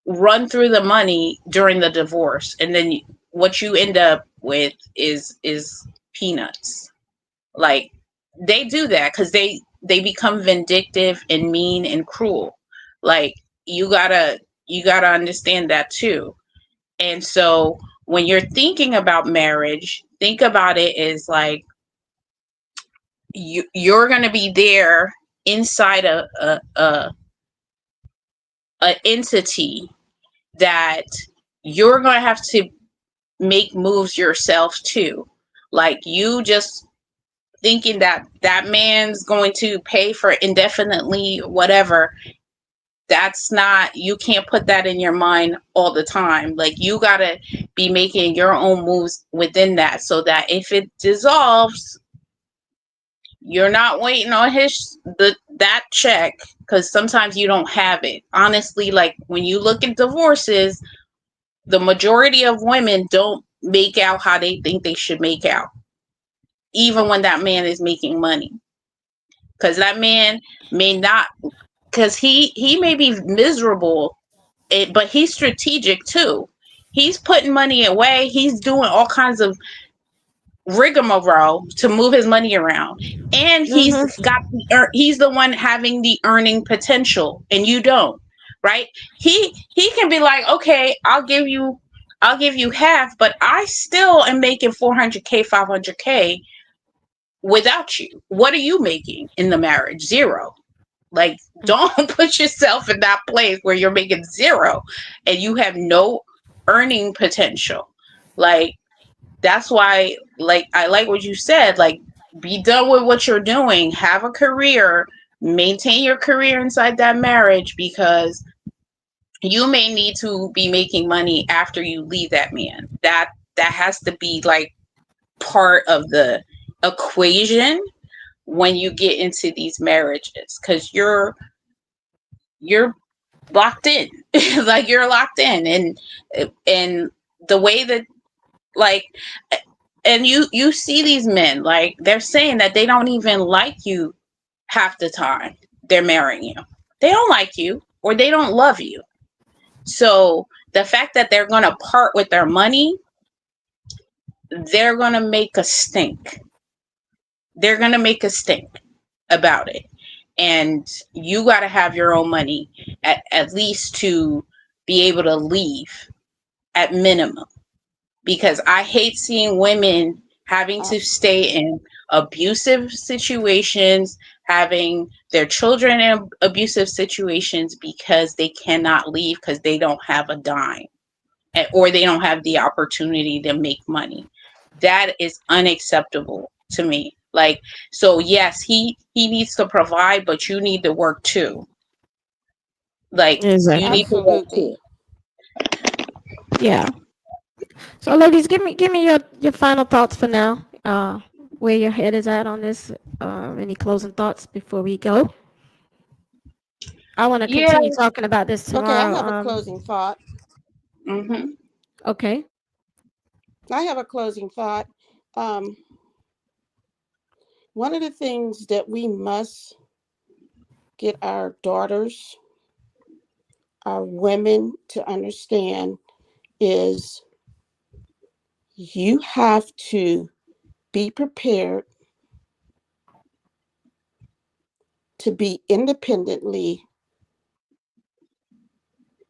run through the money during the divorce, and then what you end up with is peanuts. Like, they do that because they become vindictive and mean and cruel. Like, you gotta understand that too. And so when you're thinking about marriage, think about it as like you're gonna be there inside a entity that you're going to have to make moves yourself too. Like, you just thinking that that man's going to pay for indefinitely whatever, that's not, you can't put that in your mind all the time. Like, you got to be making your own moves within that, so that if it dissolves, you're not waiting on that check, because sometimes you don't have it. Honestly, like, when you look at divorces, the majority of women don't make out how they think they should make out, even when that man is making money. Because that man may not, because he may be miserable, but he's strategic too. He's putting money away. He's doing all kinds of rigmarole to move his money around, and he's the one having the earning potential, and you don't. Right? He can be like, okay, I'll give you half, but I still am making 400K, 500K without you. What are you making in the marriage? Zero. Like, don't put yourself in that place where you're making zero and you have no earning potential. Like, that's why, like, I like what you said, like, be done with what you're doing, have a career, maintain your career inside that marriage, because you may need to be making money after you leave that man. That has to be like part of the equation when you get into these marriages, because you're locked in. Like, you're locked in, and the way that, like, and you see these men, like, they're saying that they don't even like you half the time they're marrying you. They don't like you, or they don't love you. So the fact that they're going to part with their money, they're going to make a stink. They're going to make a stink about it. And you got to have your own money at least to be able to leave, at minimum. Because I hate seeing women having to stay in abusive situations, having their children in abusive situations, because they cannot leave because they don't have a dime, or they don't have the opportunity to make money. That is unacceptable to me. Like, so yes, he needs to provide, but you need to work too. Like, you need to work too. Yeah. So, ladies, give me your final thoughts for now. Where your head is at on this. Any closing thoughts before we go? I want to Yeah. continue talking about this Okay, tomorrow. I have a closing thought. Okay. I have a closing thought. One of the things that we must get our daughters, our women, to understand is you have to be prepared to be independently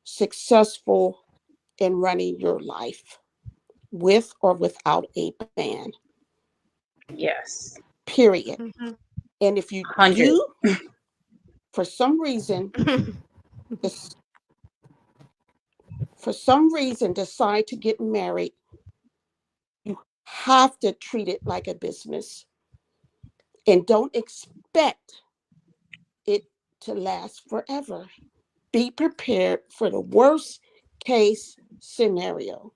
successful in running your life, with or without a man. Yes. Period. And if you 100. do, for some reason, decide to get married, you have to treat it like a business. And don't expect it to last forever. be prepared for the worst case scenario.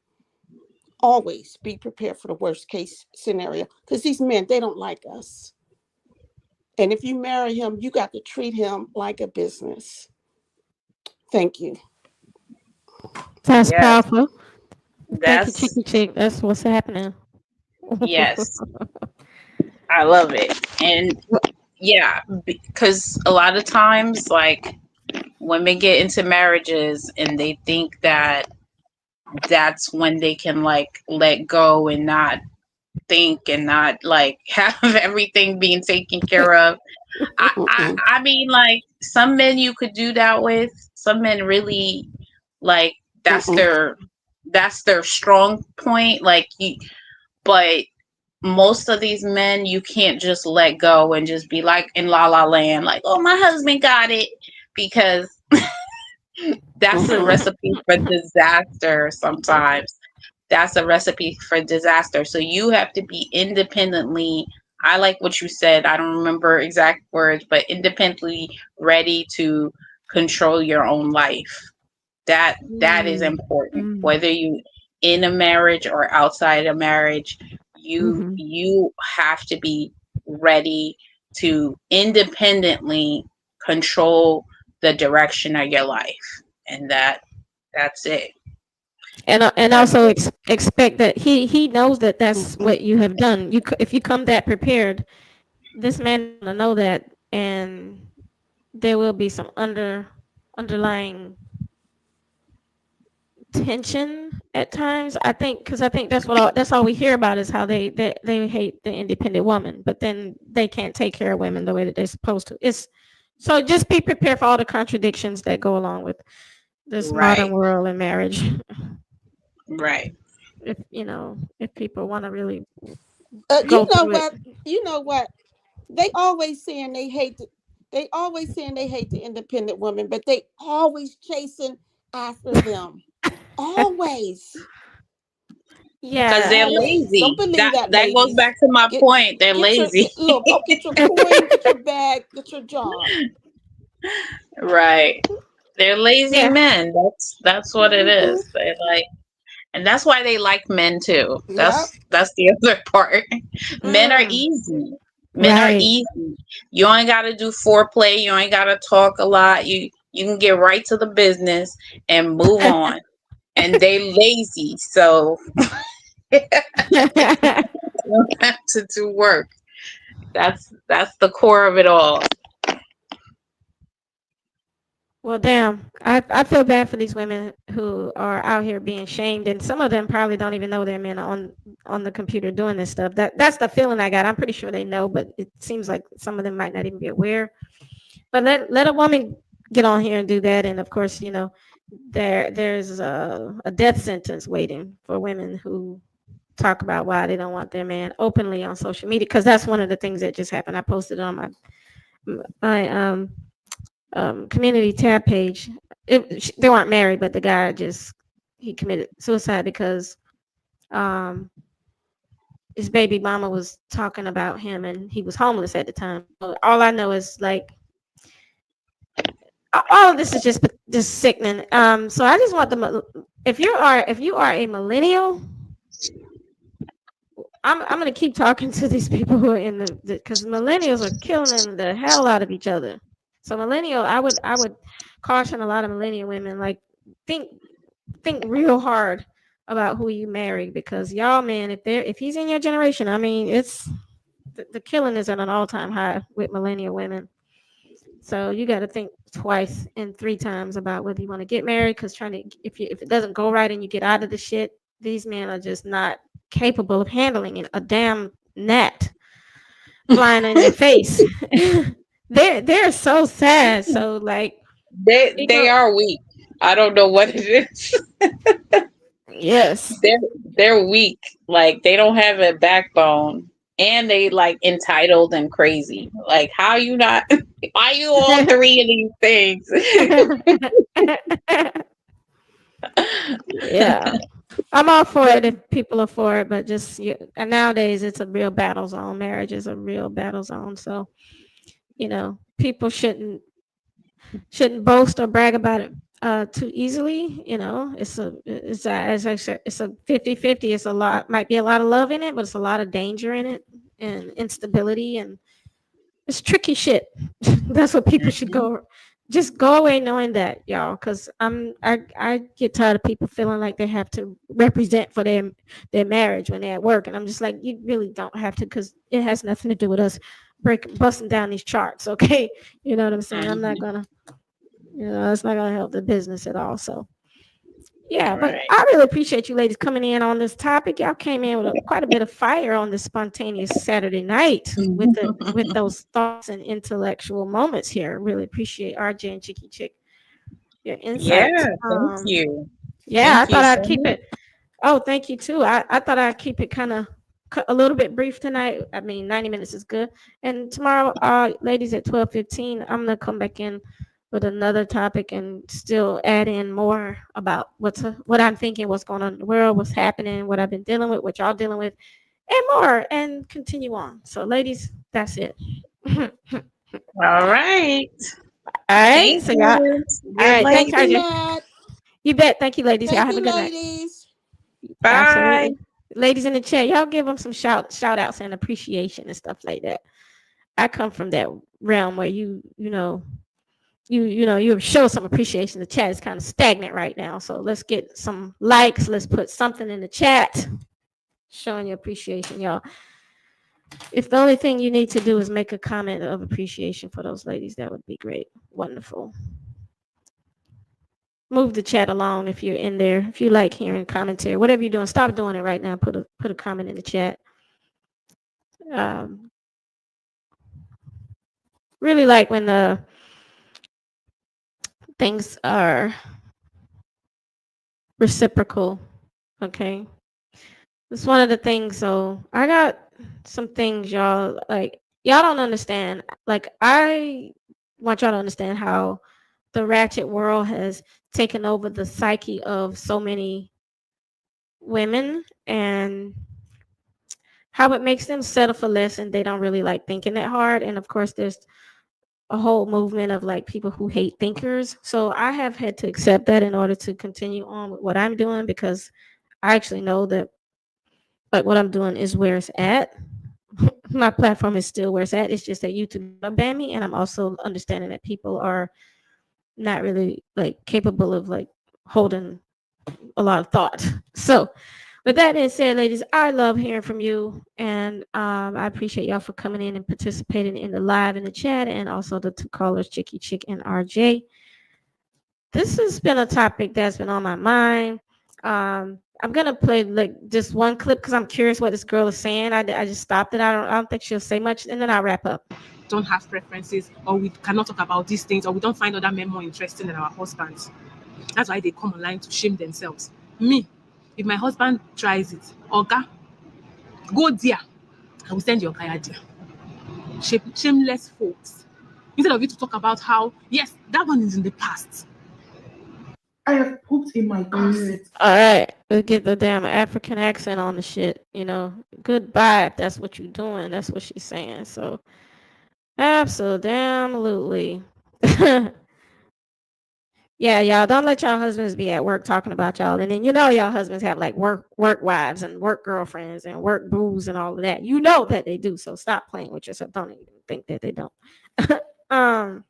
Always be prepared for the worst case scenario, because these men, they don't like us. And if you marry him, you got to treat him like a business. Thank you. That's Yes, powerful. Thank you, that's Chicky Chick. That's what's happening. yes. I love it. And yeah, because a lot of times, like, women get into marriages and they think that that's when they can like let go and not think and not like have everything being taken care of. I mean, like, some men you could do that with. Some men really like that's their strong point. Like, you, but most of these men you can't just let go and just be like in la la land, like, oh, my husband got it, because that's a recipe for disaster sometimes. That's a recipe for disaster. So you have to be independently, I like what you said, I don't remember exact words, but independently ready to control your own life. That is important. Whether you in a marriage or outside a marriage, you have to be ready to independently control the direction of your life. And that's it. And That's also it. expect that he knows that that's what you have done. If you come that prepared, this man is gonna know that, and there will be some underlying tension at times. I think that's all we hear about is how they hate the independent woman, but then they can't take care of women the way that they're supposed to. It's so just be prepared for all the contradictions that go along with this modern Right. world and marriage. Right. If if people want to really You go know through it. what? You know what? They always saying they hate. They always saying they hate the independent women, but they always chasing after them. Always. Because they're Yeah. Always. Don't lazy. believe That that, that goes ladies. back to my Get point. They're lazy. look, go get your coin, get your bag, get your job. Right. They're lazy Yeah. men. That's what it is. They like, and that's why they like men too. Yep. That's the other part. Men are Mm, easy. Men are right. easy. You ain't got to do foreplay. You ain't got to talk a lot. You can get right to the business and move on. And they lazy, so you don't have to do work. That's the core of it all. Well, damn. I feel bad for these women who are out here being shamed, and some of them probably don't even know their men are on the computer doing this stuff. That's the feeling I got. I'm pretty sure they know, but it seems like some of them might not even be aware. But let a woman get on here and do that, and of course, there's a death sentence waiting for women who talk about why they don't want their man openly on social media, because that's one of the things that just happened. I posted it on my community tab page. They weren't married, but the guy he committed suicide because um his baby mama was talking about him, and he was homeless at the time. So all I know is like all of this is just sickening. So I just want if you are a millennial, I'm gonna keep talking to these people who are in because millennials are killing the hell out of each other. So millennial, I would caution a lot of millennial women, like, think real hard about who you marry, because y'all, man, if he's in your generation, I mean, it's the killing is at an all time high with millennial women. So you got to think twice and three times about whether you want to get married, because if it doesn't go right and you get out of the shit, these men are just not capable of handling it. A damn gnat flying in their face. They're so sad. So like They are weak. I don't know what it is. yes. they're they're weak. Like, they don't have a backbone, and they like entitled and crazy. Like, how you not? Why you all three of these things? Yeah. I'm all for it if people are for it, but just and nowadays it's a real battle zone. Marriage is a real battle zone. So, people shouldn't. shouldn't boast or brag about it too easily. You know, it's as I said, it's a 50-50. It's a lot, might be a lot of love in it, but it's a lot of danger in it and instability, and it's tricky shit. That's what people should go. Just go away knowing that, y'all, because I get tired of people feeling like they have to represent for their marriage when they're at work, and I'm just like, you really don't have to, because it has nothing to do with us busting down these charts, okay? You know what I'm saying? I'm not gonna, it's not gonna help the business at all. So yeah, but Right. I really appreciate you ladies coming in on this topic. Y'all came in with quite a bit of fire on this spontaneous Saturday night with those thoughts and intellectual moments here. Really appreciate RJ and Chicky Chick your Yeah, insight. thank you. Yeah, I Thank you thought so I'd keep much. it. Oh, thank you too. I thought I'd keep it kind of a little bit brief tonight. I mean, 90 minutes is good. And tomorrow, ladies, at 12:15, I'm gonna come back in with another topic and still add in more about what I'm thinking, what's going on in the world, what's happening, what I've been dealing with, what y'all dealing with, and more, and continue on. So, ladies, that's it. All All right. right. Thank So, y'all. you. All Good right. night. Thanks, Thank you, RJ. Matt. You bet. Thank you, ladies. Y'all Thank have a you, good night. ladies. Bye. Absolutely. Ladies in the chat, y'all give them some shout outs and appreciation and stuff like that. I come from that realm where you show some appreciation. The chat is kind of stagnant right now. So let's get some likes. Let's put something in the chat showing your appreciation, y'all. If the only thing you need to do is make a comment of appreciation for those ladies, that would be great. Wonderful. Move the chat along if you're in there. If you like hearing commentary, whatever you're doing, stop doing it right now. Put a comment in the chat. Um, really like when the things are reciprocal. Okay, it's one of the things. So I got some things, y'all. Like y'all don't understand. Like I want y'all to understand how the ratchet world has taken over the psyche of so many women and how it makes them settle for less and they don't really like thinking that hard. And of course, there's a whole movement of like people who hate thinkers. So I have had to accept that in order to continue on with what I'm doing because I actually know that like what I'm doing is where it's at. My platform is still where it's at. It's just that YouTube banned me, and I'm also understanding that people are not really like capable of like holding a lot of thought. So with that being said, ladies, I love hearing from you, and I appreciate y'all for coming in and participating in the live in the chat, and also the two callers, Chicky Chick and RJ. This has been a topic that's been on my mind. I'm gonna play like just one clip because I'm curious what this girl is saying. I just stopped it. I don't think she'll say much, and then I'll wrap up. Don't have preferences, or we cannot talk about these things, or we don't find other men more interesting than our husbands. That's why they come online to shame themselves. Me, if my husband tries it, Oga, go there. I will send your guy there. Shameless folks. Instead of you to talk about how, yes, that one is in the past. I have pooped in my closet. All right, let's get the damn African accent on the shit. Goodbye if that's what you're doing. That's what she's saying. So, absolutely. Yeah, y'all don't let y'all husbands be at work talking about y'all, and then y'all husbands have like work wives and work girlfriends and work booze and all of that. You know that they do. So stop playing with yourself. Don't even think that they don't. um.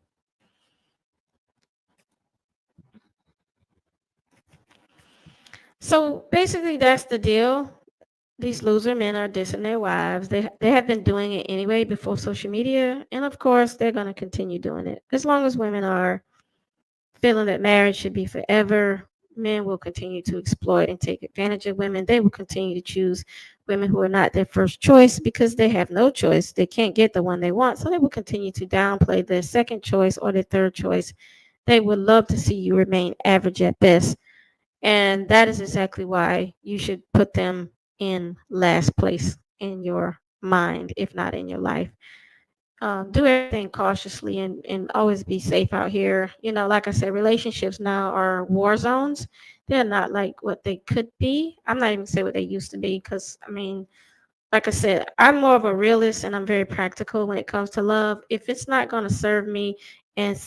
So basically, that's the deal. These loser men are dissing their wives. They have been doing it anyway before social media, and of course, they're gonna continue doing it as long as women are feeling that marriage should be forever. Men will continue to exploit and take advantage of women. They will continue to choose women who are not their first choice because they have no choice. They can't get the one they want, so they will continue to downplay their second choice or their third choice. They would love to see you remain average at best. And that is exactly why you should put them in last place in your mind, if not in your life. Do everything cautiously and always be safe out here. Like I said, relationships now are war zones. They're not like what they could be. I'm not even saying what they used to be because, I mean, like I said, I'm more of a realist and I'm very practical when it comes to love. If it's not going to serve me and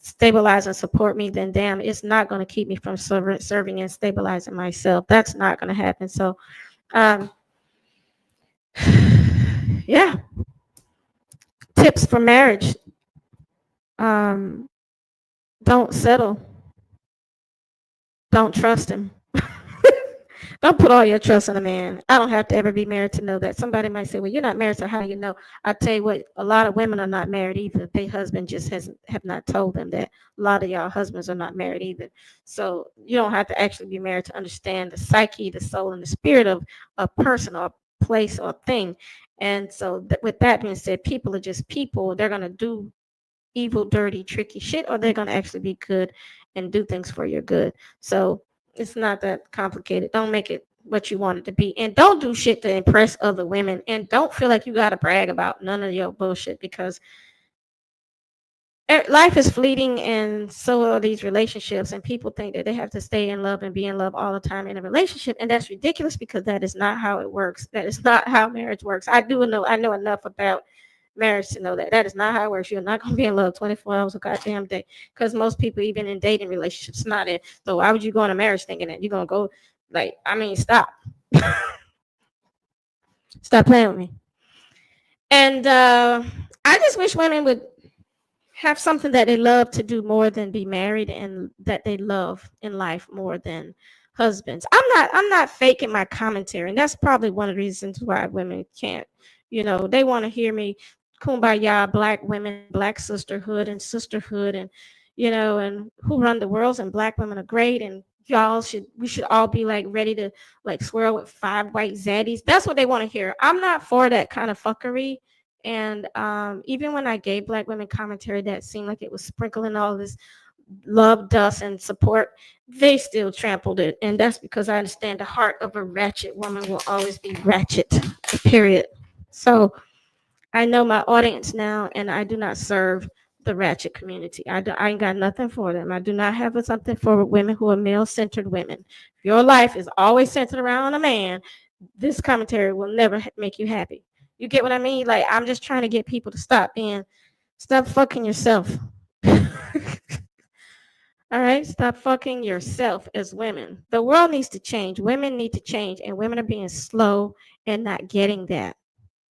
stabilize and support me, then damn, it's not going to keep me from serving and stabilizing myself. That's not going to happen. So, yeah. Tips for marriage. Don't settle. Don't trust him. Don't put all your trust in a man. I don't have to ever be married to know that. Somebody might say, well, you're not married, so how do you know? I tell you what, a lot of women are not married either. Their husband just have not told them that. A lot of y'all husbands are not married either. So you don't have to actually be married to understand the psyche, the soul, and the spirit of a person or a place or a thing. And so with that being said, people are just people. They're going to do evil, dirty, tricky shit, or they're going to actually be good and do things for your good. So it's not that complicated. Don't make it what you want it to be. And don't do shit to impress other women. And don't feel like you got to brag about none of your bullshit, because life is fleeting and so are these relationships. And people think that they have to stay in love and be in love all the time in a relationship. And that's ridiculous, because that is not how it works. That is not how marriage works. I know enough about marriage to know that that is not how it works. You're not going to be in love 24 hours a goddamn day, because most people, even in dating relationships, not in. So why would you go on a marriage thinking that you're going to go, like, I mean, stop. Stop playing with me. And I just wish women would have something that they love to do more than be married, and that they love in life more than husbands. I'm not faking my commentary, and that's probably one of the reasons why women can't, they want to hear me kumbaya, black women, black sisterhood and sisterhood, and and who run the world, and black women are great, and we should all be like ready to like swirl with 5 white zaddies. That's what they want to hear. I'm not for that kind of fuckery. And even when I gave black women commentary that seemed like it was sprinkling all this love, dust, and support, they still trampled it. And that's because I understand the heart of a ratchet woman will always be ratchet, period. So I know my audience now, and I do not serve the ratchet community. I ain't got nothing for them. I do not have something for women who are male-centered women. If your life is always centered around a man, this commentary will never make you happy. You get what I mean? Like, I'm just trying to get people to stop fucking yourself. All right? Stop fucking yourself as women. The world needs to change. Women need to change, and women are being slow and not getting that.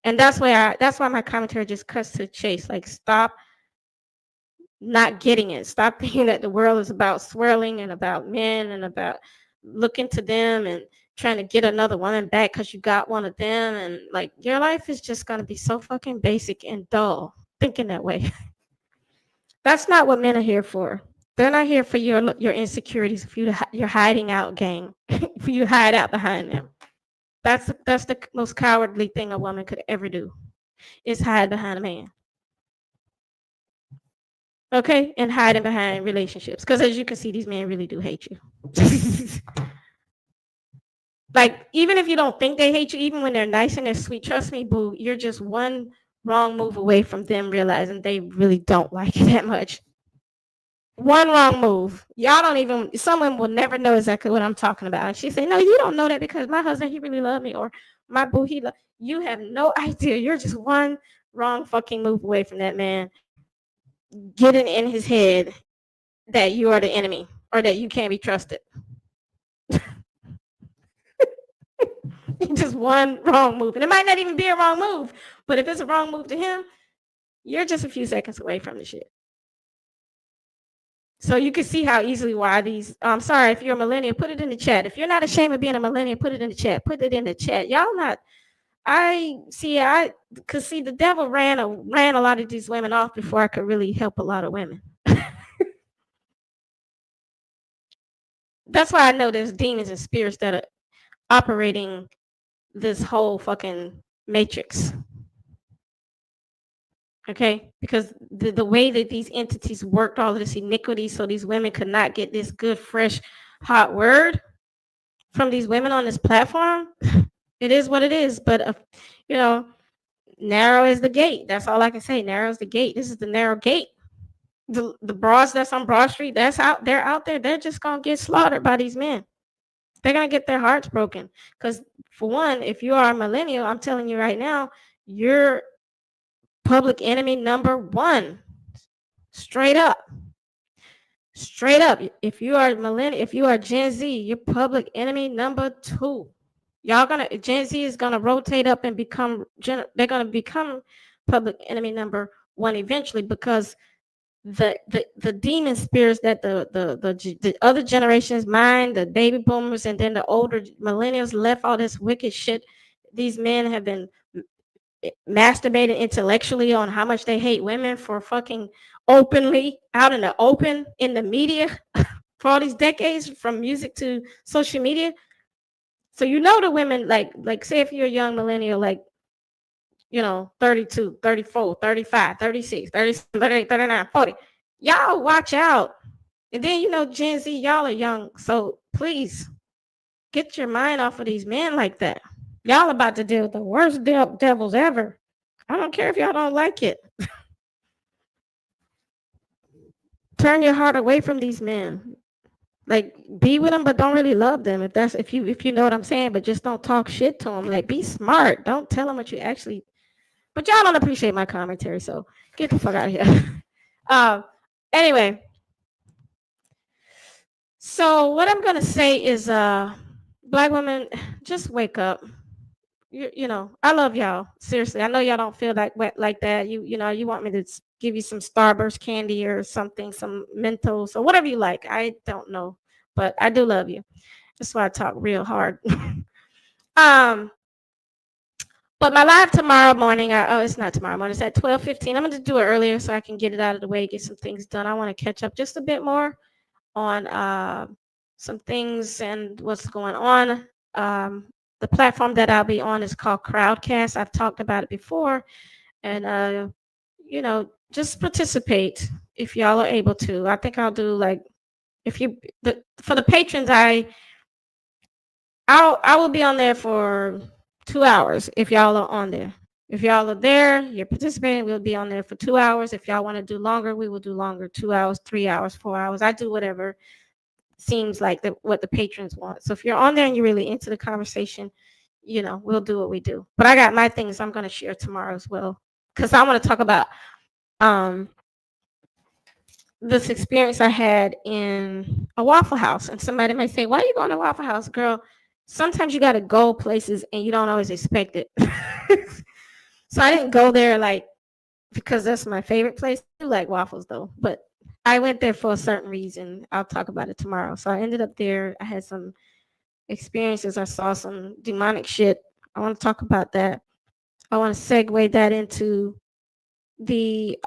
And that's why my commentary just cuts to the chase. Like, stop not getting it. Stop thinking that the world is about swirling and about men and about looking to them and trying to get another woman back because you got one of them. And like, your life is just going to be so fucking basic and dull thinking that way. That's not what men are here for. They're not here for your insecurities, for your hiding out game, for you to hide out behind them. That's the most cowardly thing a woman could ever do, is hide behind a man. Okay? And hiding behind relationships. Because as you can see, these men really do hate you. Like, even if you don't think they hate you, even when they're nice and they're sweet, trust me, boo, you're just one wrong move away from them realizing they really don't like you that much. One wrong move. Someone will never know exactly what I'm talking about. And she say, no, you don't know that because my husband, he really loved me. Or my boo, you have no idea. You're just one wrong fucking move away from that man getting in his head that you are the enemy or that you can't be trusted. Just one wrong move. And it might not even be a wrong move, but if it's a wrong move to him, you're just a few seconds away from the shit. So you can see how easily why I'm sorry, if you're a millennial, put it in the chat. If you're not ashamed of being a millennial, put it in the chat. Put it in the chat. Y'all not, cause the devil ran a lot of these women off before I could really help a lot of women. That's why I know there's demons and spirits that are operating this whole fucking matrix. Okay, because the way that these entities worked all of this iniquity so these women could not get this good, fresh, hot word from these women on this platform, it is what it is. But, narrow is the gate. That's all I can say. Narrow is the gate. This is the narrow gate. The bras that's on Broad Street, they're out there. They're just going to get slaughtered by these men. They're going to get their hearts broken. Because, for one, if you are a millennial, I'm telling you right now, you're public enemy number 1. Straight up. Straight up, if you are millennial, if you are Gen Z, you're public enemy number 2. Gen Z is gonna rotate up and they're gonna become public enemy number 1 eventually, because the demon spirits that the other generations, mine, the baby boomers, and then the older millennials left all this wicked shit. These men have been masturbating intellectually on how much they hate women for fucking openly out in the open in the media for all these decades, from music to social media. So the women, like say if you're a young millennial, like 32, 34, 35, 36, 37, 38, 39, 40, y'all watch out. And then Gen Z, y'all are young, so please get your mind off of these men like that. Y'all about to deal with the worst devils ever. I don't care if y'all don't like it. Turn your heart away from these men. Like, be with them, but don't really love them. If you know what I'm saying, but just don't talk shit to them. Like, be smart. Don't tell them what you actually. But y'all don't appreciate my commentary, so get the fuck out of here. Anyway, so what I'm gonna say is, Black women, just wake up. I love y'all. Seriously, I know y'all don't feel like that. You want me to give you some Starburst candy or something, some Mentos or whatever you like. I don't know, but I do love you. That's why I talk real hard. But my live tomorrow morning, it's not tomorrow morning, it's at 12:15. I'm going to do it earlier so I can get it out of the way, get some things done. I want to catch up just a bit more on some things and what's going on. The platform that I'll be on is called Crowdcast. I've talked about it before. And, just participate if y'all are able to. I think I'll do for the patrons, I will be on there for 2 hours if y'all are on there. If y'all are there, you're participating, we'll be on there for 2 hours. If y'all want to do longer, we will do longer, 2 hours, 3 hours, 4 hours. I do whatever seems like what the patrons want. So if you're on there and you're really into the conversation, we'll do what we do. But I got my things I'm going to share tomorrow as well, because I want to talk about this experience I had in a Waffle House. And somebody may say, why are you going to Waffle House, girl? Sometimes you got to go places and you don't always expect it. So I didn't go there because that's my favorite place. I do like waffles though, but I went there for a certain reason. I'll talk about it tomorrow. So I ended up there. I had some experiences. I saw some demonic shit. I want to talk about that. I want to segue that into the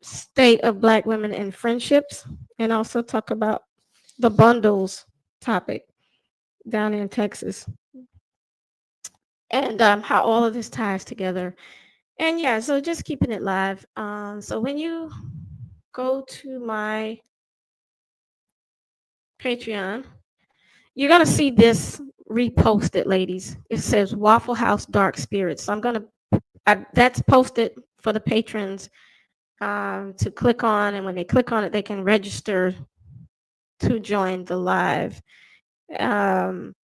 state of Black women and friendships, and also talk about the bundles topic down in Texas, and how all of this ties together. And yeah, so just keeping it live. So when you go to my Patreon, you're gonna see this reposted, ladies. It says Waffle House Dark Spirits. So that's posted for the patrons to click on, and when they click on it, they can register to join the live. And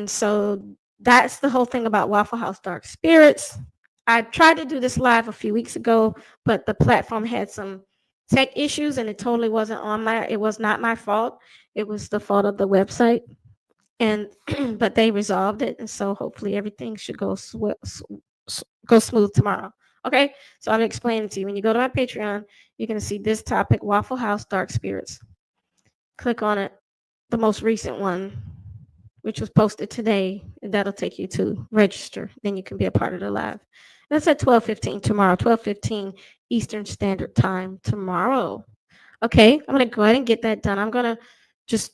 so that's the whole thing about Waffle House Dark Spirits. I tried to do this live a few weeks ago, but the platform had some tech issues, and it totally wasn't it was not my fault. It was the fault of the website. And but they resolved it, and so hopefully everything should go smooth tomorrow. Okay, so I'm explaining to you. When you go to my Patreon, you're going to see this topic, Waffle House Dark Spirits. Click on it, the most recent one, which was posted today, and that'll take you to register. Then you can be a part of the live. That's at 12:15 tomorrow, 12:15 Eastern Standard Time tomorrow. Okay, I'm going to go ahead and get that done. I'm going to just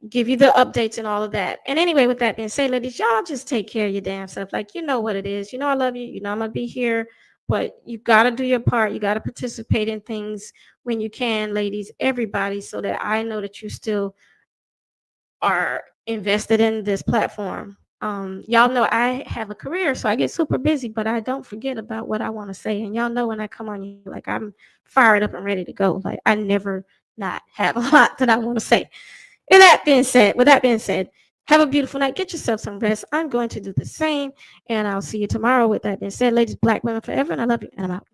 give you the updates and all of that. And anyway, with that being said, ladies, y'all just take care of your damn self. Like, you know what it is. You know I love you. You know I'm going to be here. But you got to do your part. You got to participate in things when you can, ladies, everybody, so that I know that you still are invested in this platform. Y'all know I have a career, so I get super busy, but I don't forget about what I want to say. And y'all know when I come on you, like, I'm fired up and ready to go. Like, I never not have a lot that I want to say. With that being said, have a beautiful night. Get yourself some rest. I'm going to do the same, and I'll see you tomorrow. With that being said, ladies, Black women forever, and I love you, and I'm out.